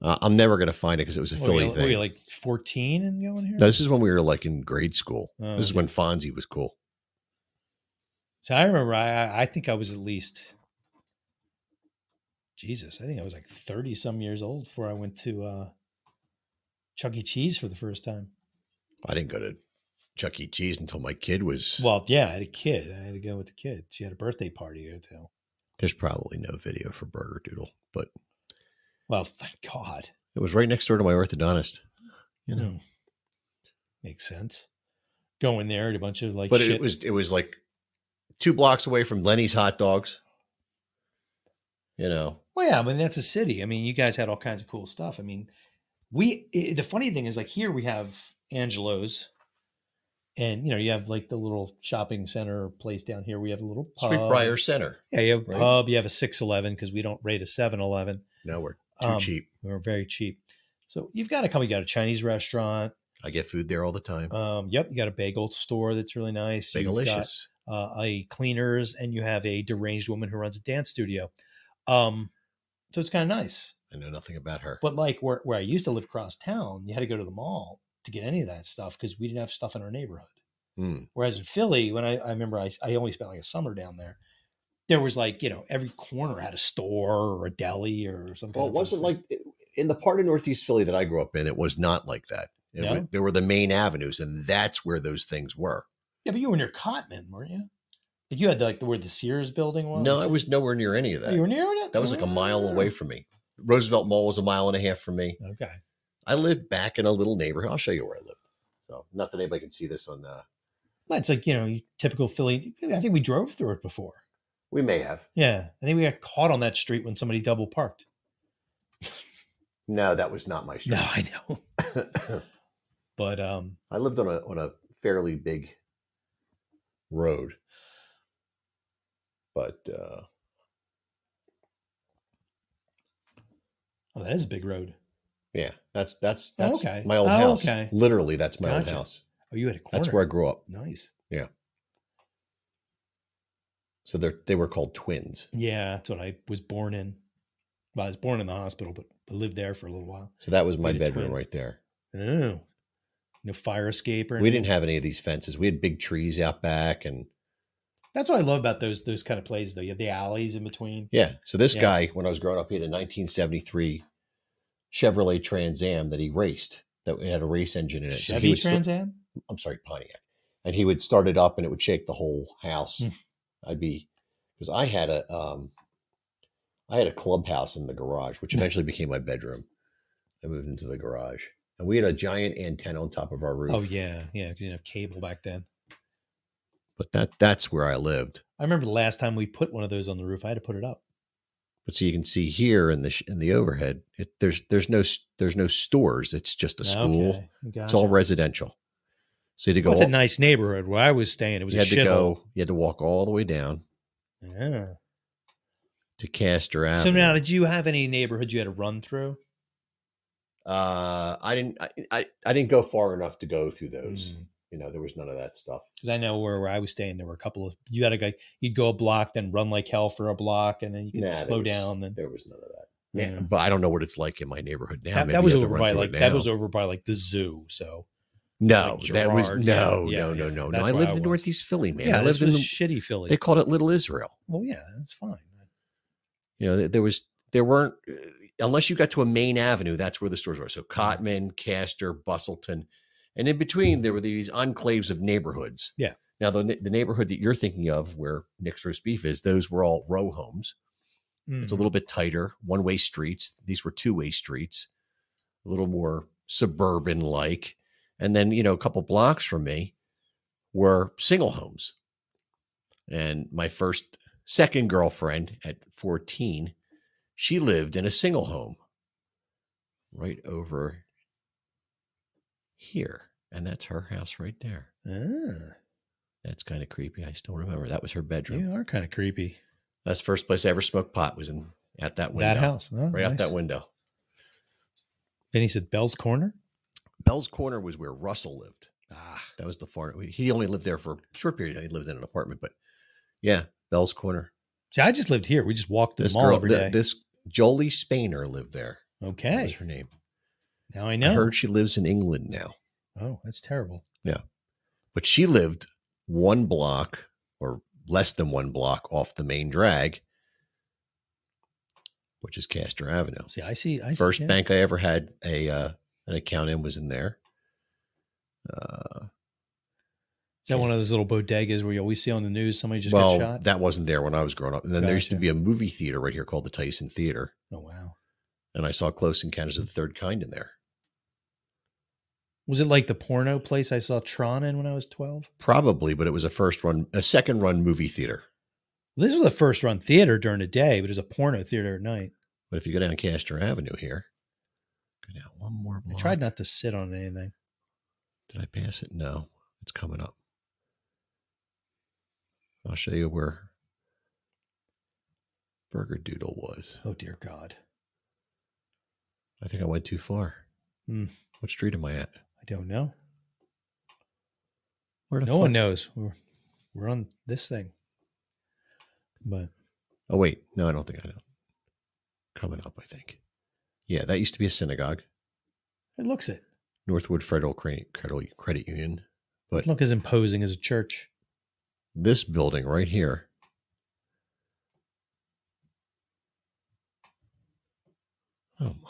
I'm never going to find it because it was a Philly thing. Were you like 14 and going here? No, this is when we were like in grade school. Oh, this is when Fonzie was cool. So I remember I think I was at least, Jesus, I think I was like 30 some years old before I went to Chuck E. Cheese for the first time. I didn't go to Chuck E. Cheese until my kid was. Well, yeah, I had a kid. I had to go with the kid. She had a birthday party to go to. There's probably no video for Burger Doodle, but. Well, thank God. It was right next door to my orthodontist. You know. Makes sense. Going there at a bunch of like but shit. it was like 2 blocks away from Lenny's Hot Dogs. You know. Well, yeah, I mean, that's a city. I mean, you guys had all kinds of cool stuff. I mean, the funny thing is like here we have Angelo's and, you know, you have like the little shopping center place down here. We have a little pub. Sweetbriar Center. Yeah, you have a right? pub. You have a 6-11 because we don't rate a 7-Eleven. No, we're too cheap. We're very cheap. So you've got to come. You got a Chinese restaurant. I get food there all the time. Yep. You got a bagel store that's really nice. Bagelicious. You've got, a cleaners, and you have a deranged woman who runs a dance studio. So it's kind of nice. I know nothing about her. But like where I used to live across town, you had to go to the mall to get any of that stuff because we didn't have stuff in our neighborhood. Whereas in Philly, when I remember I only spent like a summer down there was like, you know, every corner had a store or a deli or something. Well, it wasn't like in the part of Northeast Philly that I grew up in, it was not like that. There were the main avenues, and that's where those things were. Yeah, but you were near Cotman, weren't you? Like you had like where the Sears building was? No, I was nowhere near any of that. Oh, you were near it? That was like a mile away from me. Roosevelt Mall was a mile and a half from me. Okay. I lived back in a little neighborhood. I'll show you where I lived. So not that anybody can see this on the. Well, it's like, you know, typical Philly. I think we drove through it before. We may have. Yeah. I think we got caught on that street when somebody double parked. No, that was not my street. No, I know. But I lived on a fairly big road. But oh, that is a big road. Yeah, that's okay. my old house. Okay. Literally, that's my old Gotcha. house. Oh, you had a corner. That's where I grew up. Nice. Yeah. So they were called twins. Yeah, that's what I was born in. Well, I was born in the hospital, but I lived there for a little while. So that was my We had a bedroom twin. right there. Oh. No fire escape or anything? We didn't have any of these fences. We had big trees out back, and That's what I love about those kind of places, though. You have the alleys in between. yeah. So this guy, when I was growing up, he had a 1973 Chevrolet Trans Am that he raced. That had a race engine in it. So he Chevy would Trans Am? I'm sorry, Pontiac. And he would start it up, and it would shake the whole house. Because I had a clubhouse in the garage, which eventually became my bedroom. I moved into the garage, and we had a giant antenna on top of our roof. Oh, yeah. Yeah, 'cause you didn't have cable back then. But that's where I lived. I remember the last time we put one of those on the roof, I had to put it up. But so you can see here in the overhead, there's no stores. It's just a school. Okay, It's all gotcha. residential. So you had to go. Well, it's a nice neighborhood where I was staying. It was You a had to shithole. go. You had to walk all the way down Yeah. to Castor Avenue. So now, did you have any neighborhoods you had to run through? I didn't go far enough to go through those. You know, there was none of that stuff. Because I know where I was staying, there were a couple of you had to go. You'd go a block, then run like hell for a block, and then you could slow down. And there was none of that. Yeah, but I don't know what it's like in my neighborhood now. That was over by like the zoo. So no, like that was no. That's I where lived in Northeast Philly, man. Yeah, I lived in shitty Philly. They called it Little Israel. Well, yeah, that's fine. You know, there weren't unless you got to a main avenue. That's where the stores were. So Cotman, Castor, Bustleton, and in between there were these enclaves of neighborhoods. Yeah. Now the neighborhood that you're thinking of, where Nick's Roast Beef is, those were all row homes. It's a little bit tighter, one-way streets. These were two-way streets, a little more suburban-like. And then, you know, a couple blocks from me were single homes. And my second girlfriend at 14, she lived in a single home right over here. And that's her house right there. That's kind of creepy. I still remember that was her bedroom. You are kind of creepy. That's the first place I ever smoked pot was at that window. That house. Oh, right nice. out that window. Then he said Bell's Corner? Bell's Corner was where Russell lived. That was the far. He only lived there for a short period. He lived in an apartment, but yeah, Bell's Corner. See, I just lived here. We just walked to the mall every day. This Jolie Spainer lived there. Okay. That was her name. Now I know. I heard she lives in England now. Oh, that's terrible. Yeah. But she lived one block or less than one block off the main drag, which is Castor Avenue. See, I see. First bank I ever had an account in was in there. Is that one of those little bodegas where you always see on the news somebody just got shot? That wasn't there when I was growing up. And then there used to be a movie theater right here called the Tyson Theater. Oh, wow. And I saw Close Encounters of the Third Kind in there. Was it like the porno place I saw Tron in when I was 12? Probably, but it was a second run movie theater. This was a first run theater during the day, but it was a porno theater at night. But if you go down Castor Avenue here, go down one more block. I tried not to sit on anything. Did I pass it? No, it's coming up. I'll show you where Burger Doodle was. Oh, dear God. I think I went too far. What street am I at? I don't know. No one knows. We're on this thing. But oh, wait. No, I don't think I know. Coming up, I think. Yeah, that used to be a synagogue. It looks it. Northwood Federal Credit Union. But doesn't look as imposing as a church. This building right here. Oh, my.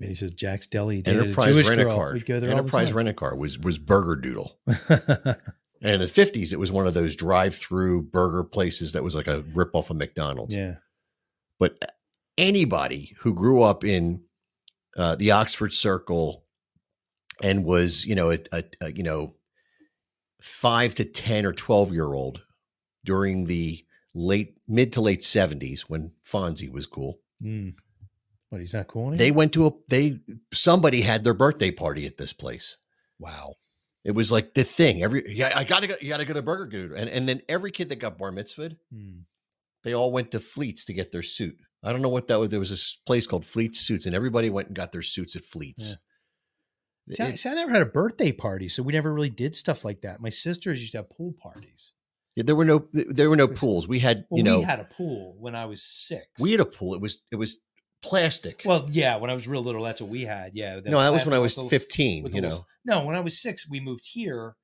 And he says Jack's Deli. Enterprise Rent-A-Car. Enterprise Rent-A-Car was Burger Doodle. And in the 50s, it was one of those drive-through burger places that was like a ripoff of McDonald's. Yeah. But anybody who grew up in the Oxford Circle and was, a 5 to 10 or 12-year-old during the mid to late 70s when Fonzie was cool. What, he's not cool anymore? They went to somebody had their birthday party at this place. Wow. It was like the thing. You gotta go to Burger Doodle. And then every kid that got bar mitzvahed, they all went to Fleet's to get their suit. I don't know what that was. There was this place called Fleet's Suits, and everybody went and got their suits at Fleet's. Yeah. See, I never had a birthday party, so we never really did stuff like that. My sisters used to have pool parties. Yeah, there were no pools. We had, we had a pool when I was 6. We had a pool. It was plastic. Well, yeah, when I was real little, that's what we had. Yeah. No, that was when I was 15, No, when I was 6, we moved here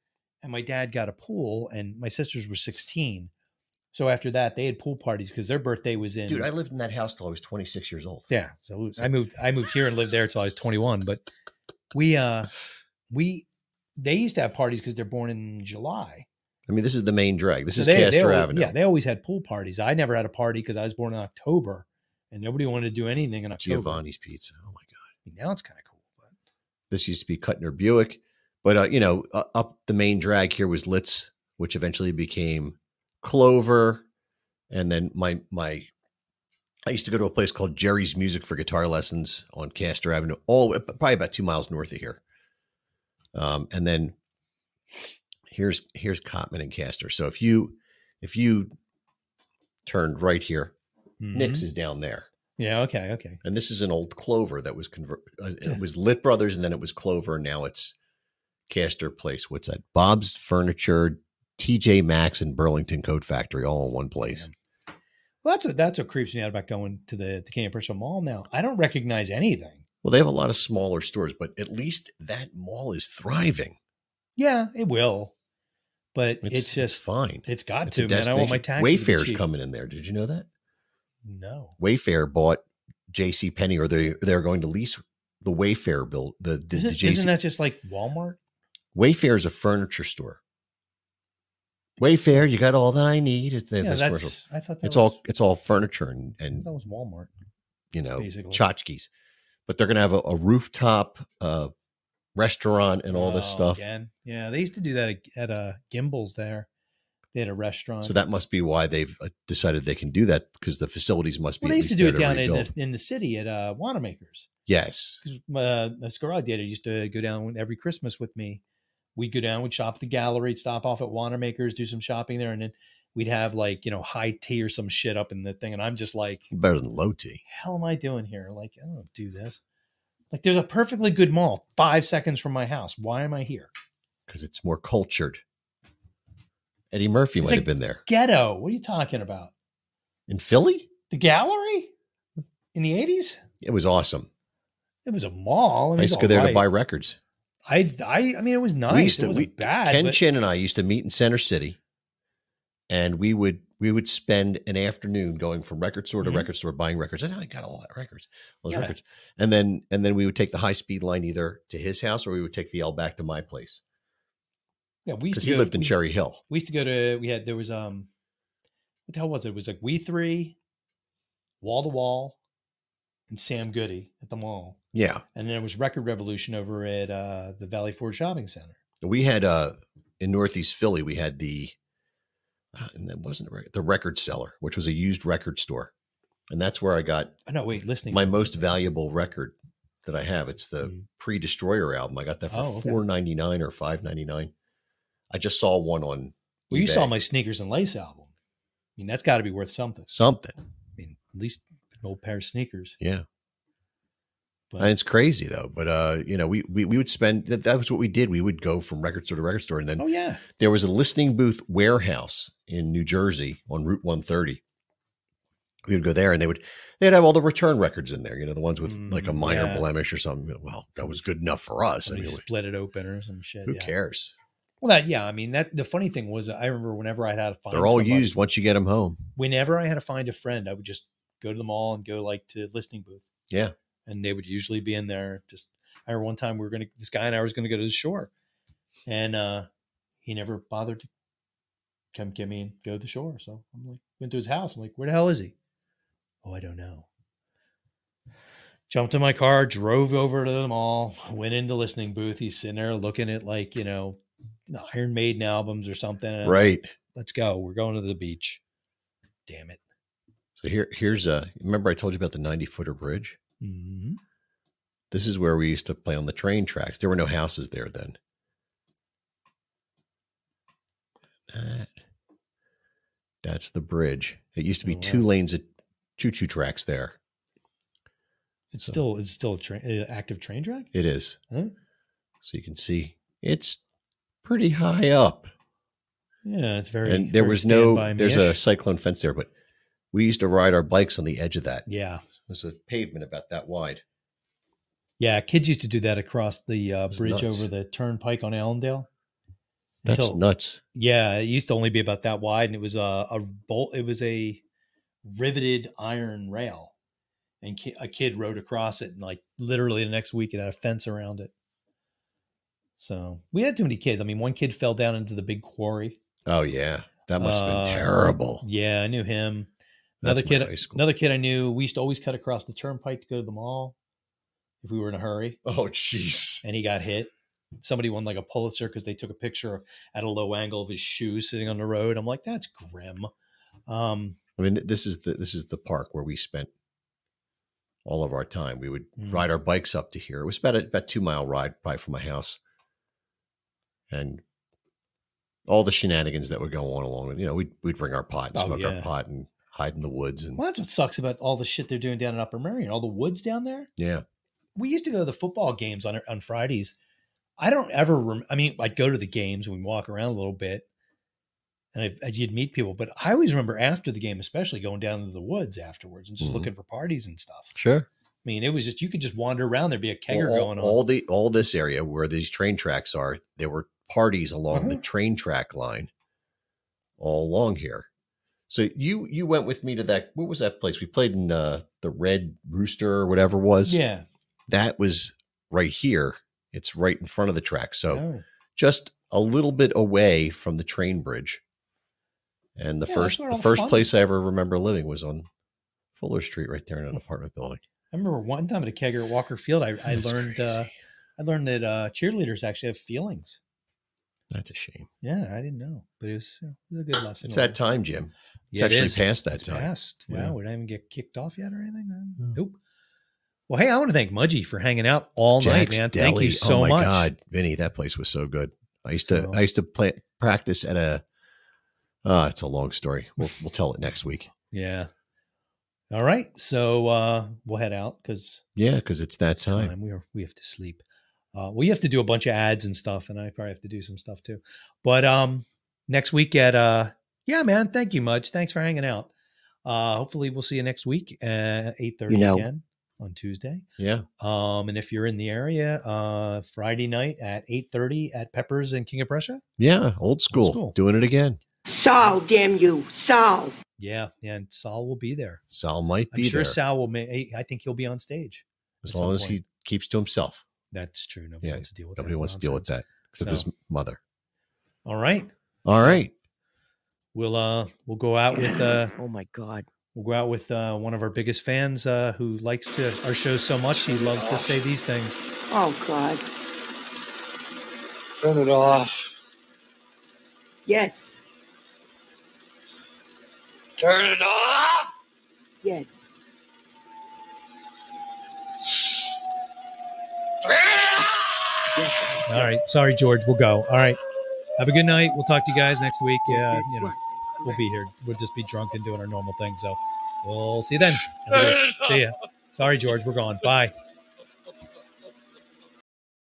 and my dad got a pool and my sisters were 16. So after that, they had pool parties because their birthday was in. Dude, I lived in that house till I was 26 years old. Yeah. So I moved here and lived there till I was 21. But they used to have parties because they're born in July. I mean, this is the main drag. This is Castor Avenue. Yeah, they always had pool parties. I never had a party because I was born in October. And nobody wanted to do anything in October. Giovanni's Pizza. Oh, my God. Now it's kind of cool. But this used to be Cutner Buick. But, up the main drag here was Litz, which eventually became Clover. And then I used to go to a place called Jerry's Music for guitar lessons on Castor Avenue, probably about 2 miles north of here. And then Here's Cotman and Castor. So if you turned right here, Nick's is down there. Yeah. Okay. Okay. And this is an old Clover that was it was Lit Brothers, and then it was Clover. And now it's Castor Place. What's that? Bob's Furniture, TJ Maxx, and Burlington Coat Factory, all in one place. Yeah. Well, that's what creeps me out about going to the King of Prussia Mall now. I don't recognize anything. Well, they have a lot of smaller stores, but at least that mall is thriving. Yeah, it will. But it's just fine. It's got to, man. I want my taxi. Wayfair's coming in there. Did you know that? No. Wayfair bought J.C. Penney, or they're going to lease the Wayfair build. Isn't that just like Walmart? Wayfair is a furniture store. Wayfair, you got all that I need. I thought it's all furniture and that was Walmart. Basically. Tchotchkes. But they're going to have a rooftop restaurant and all this stuff. Again. Yeah, they used to do that at Gimbel's there. They had a restaurant. So that must be why they've decided they can do that, because the facilities must be. Well, they used to do it down in the city at Wanamaker's. Yes. This girl I dated used to go down every Christmas with me. We'd go down, we'd shop at the gallery, stop off at Wanamaker's, do some shopping there, and then we'd have high tea or some shit up in the thing. And I'm just like, better than low tea. Hell am I doing here? Like, I don't do this. Like, there's a perfectly good mall 5 seconds from my house. Why am I here? Because it's more cultured. Eddie Murphy might have been there. Ghetto. What are you talking about? In Philly? The gallery? In the 80s? It was awesome. It was a mall. I used to go there to buy records. I mean, it was nice. It wasn't bad. Ken Chin and I used to meet in Center City, and we would spend an afternoon going from record store to record store buying records. And I got all that records, records. And then we would take the high speed line either to his house, or we would take the L back to my place. Yeah, we used to he lived in Cherry Hill. We used to go to. There was what the hell was it? It was like We Three, Wall to Wall, and Sam Goody at the mall. Yeah, and then it was Record Revolution over at the Valley Forge Shopping Center. We had in Northeast Philly, we had and that wasn't the Record Cellar, which was a used record store, and that's where I got. Listening. My most valuable record that I have. It's the Pre-Destroyer album. I got that for $4.99 or $5.99. I just saw one on. Well, eBay. You saw my Sneakers and Lace album. I mean, that's got to be worth something. Something. I mean, at least an old pair of sneakers. Yeah. But, and it's crazy though. But we would spend. That was what we did. We would go from record store to record store, and then there was a listening booth warehouse in New Jersey on Route 130. We would go there, and they'd have all the return records in there. The ones with like a minor blemish or something. Well, that was good enough for us. Somebody split it open or some shit. Who cares? Well, I mean, the funny thing was, I remember whenever I had to find, they're all used once you get them home. Whenever I had to find a friend, I would just go to the mall and go to listening booth. Yeah. And they would usually be in there. I remember one time this guy and I was going to go to the shore, and he never bothered to come get me and go to the shore. So I'm like, went to his house. I'm like, where the hell is he? Oh, I don't know. Jumped in my car, drove over to the mall, went into the listening booth. He's sitting there looking at the Iron Maiden albums or something. Right. Let's go. We're going to the beach. Damn it. So here's remember I told you about the 90-footer bridge? Mm-hmm. This is where we used to play on the train tracks. There were no houses there then. That's the bridge. It used to be 2 lanes of choo-choo tracks there. It's still an active train track? It is. Huh? So you can see it's pretty high up. Yeah, it's very. And there's a cyclone fence there, but we used to ride our bikes on the edge of that. Yeah. There's a pavement about that wide. Yeah, kids used to do that across the bridge over the turnpike on Allendale. That's nuts. Yeah, it used to only be about that wide, and it was a riveted iron rail, and a kid rode across it, and literally the next week it had a fence around it. So we had too many kids. I mean, one kid fell down into the big quarry. Oh yeah, that must have been terrible. Yeah, I knew him. Another kid I knew. We used to always cut across the turnpike to go to the mall if we were in a hurry. Oh jeez. And he got hit. Somebody won a Pulitzer because they took a picture at a low angle of his shoe sitting on the road. I'm like, that's grim. I mean, this is the park where we spent all of our time. We would ride our bikes up to here. It was about 2 mile ride probably from my house. And all the shenanigans that would go on along with, we'd bring our pot and smoke our yeah. pot and hide in the woods. And Well, that's what sucks about all the shit they're doing down in Upper Merion, all the woods down there. yeah. We used to go to the football games on Fridays. I don't ever, I'd go to the games, we'd walk around a little bit and you'd meet people, but I always remember after the game, especially going down into the woods afterwards and just looking for parties and stuff. Sure. I mean, it was just, you could just wander around. There'd be a kegger going on. All this area where these train tracks are, there were parties along the train track line all along here. So you went with me to that. What was that place? We played in the Red Rooster or whatever it was. Yeah. That was right here. It's right in front of the track. So just a little bit away from the train bridge. And the first place I ever remember living was on Fuller Street right there in an apartment building. I remember one time at a kegger at Walker Field, I learned that cheerleaders actually have feelings. That's a shame. Yeah, I didn't know, but it was a good lesson. It's that time, Jim. It's Yeah, actually past that it's time. Past. Yeah. Wow, we didn't even get kicked off yet or anything? Nope. Well, hey, I want to thank Mudgy for hanging out all Jack's night, man. Deli. Thank you so much. Oh my God, Vinny, that place was so good. I used to practice at a. It's a long story. We'll tell it next week. Yeah. All right, so we'll head out because it's that time. We have to sleep. We have to do a bunch of ads and stuff, and I probably have to do some stuff too. But next week at man, thank you much. Thanks for hanging out. Hopefully we'll see you next week at 8:30 again on Tuesday. Yeah. And if you're in the area, Friday night at 8:30 at Peppers and King of Prussia. Yeah, old school. Doing it again. Sal, damn you, Sal. Yeah, and Sal will be there. Sal might be I'm sure there. Sal will. I think he'll be on stage as long as he keeps to himself. That's true. Nobody wants to deal with Nobody wants to deal with that except his mother. All right. All right. We'll go out with. Oh my God. We'll go out with one of our biggest fans who likes our shows so much he loves to say these things. Oh God. Turn it off. Yes. Turn it off. Yes. All right. Sorry, George. We'll go. All right. Have a good night. We'll talk to you guys next week. We'll be here. We'll just be drunk and doing our normal thing. So we'll see you then. See ya. Sorry, George. We're gone. Bye.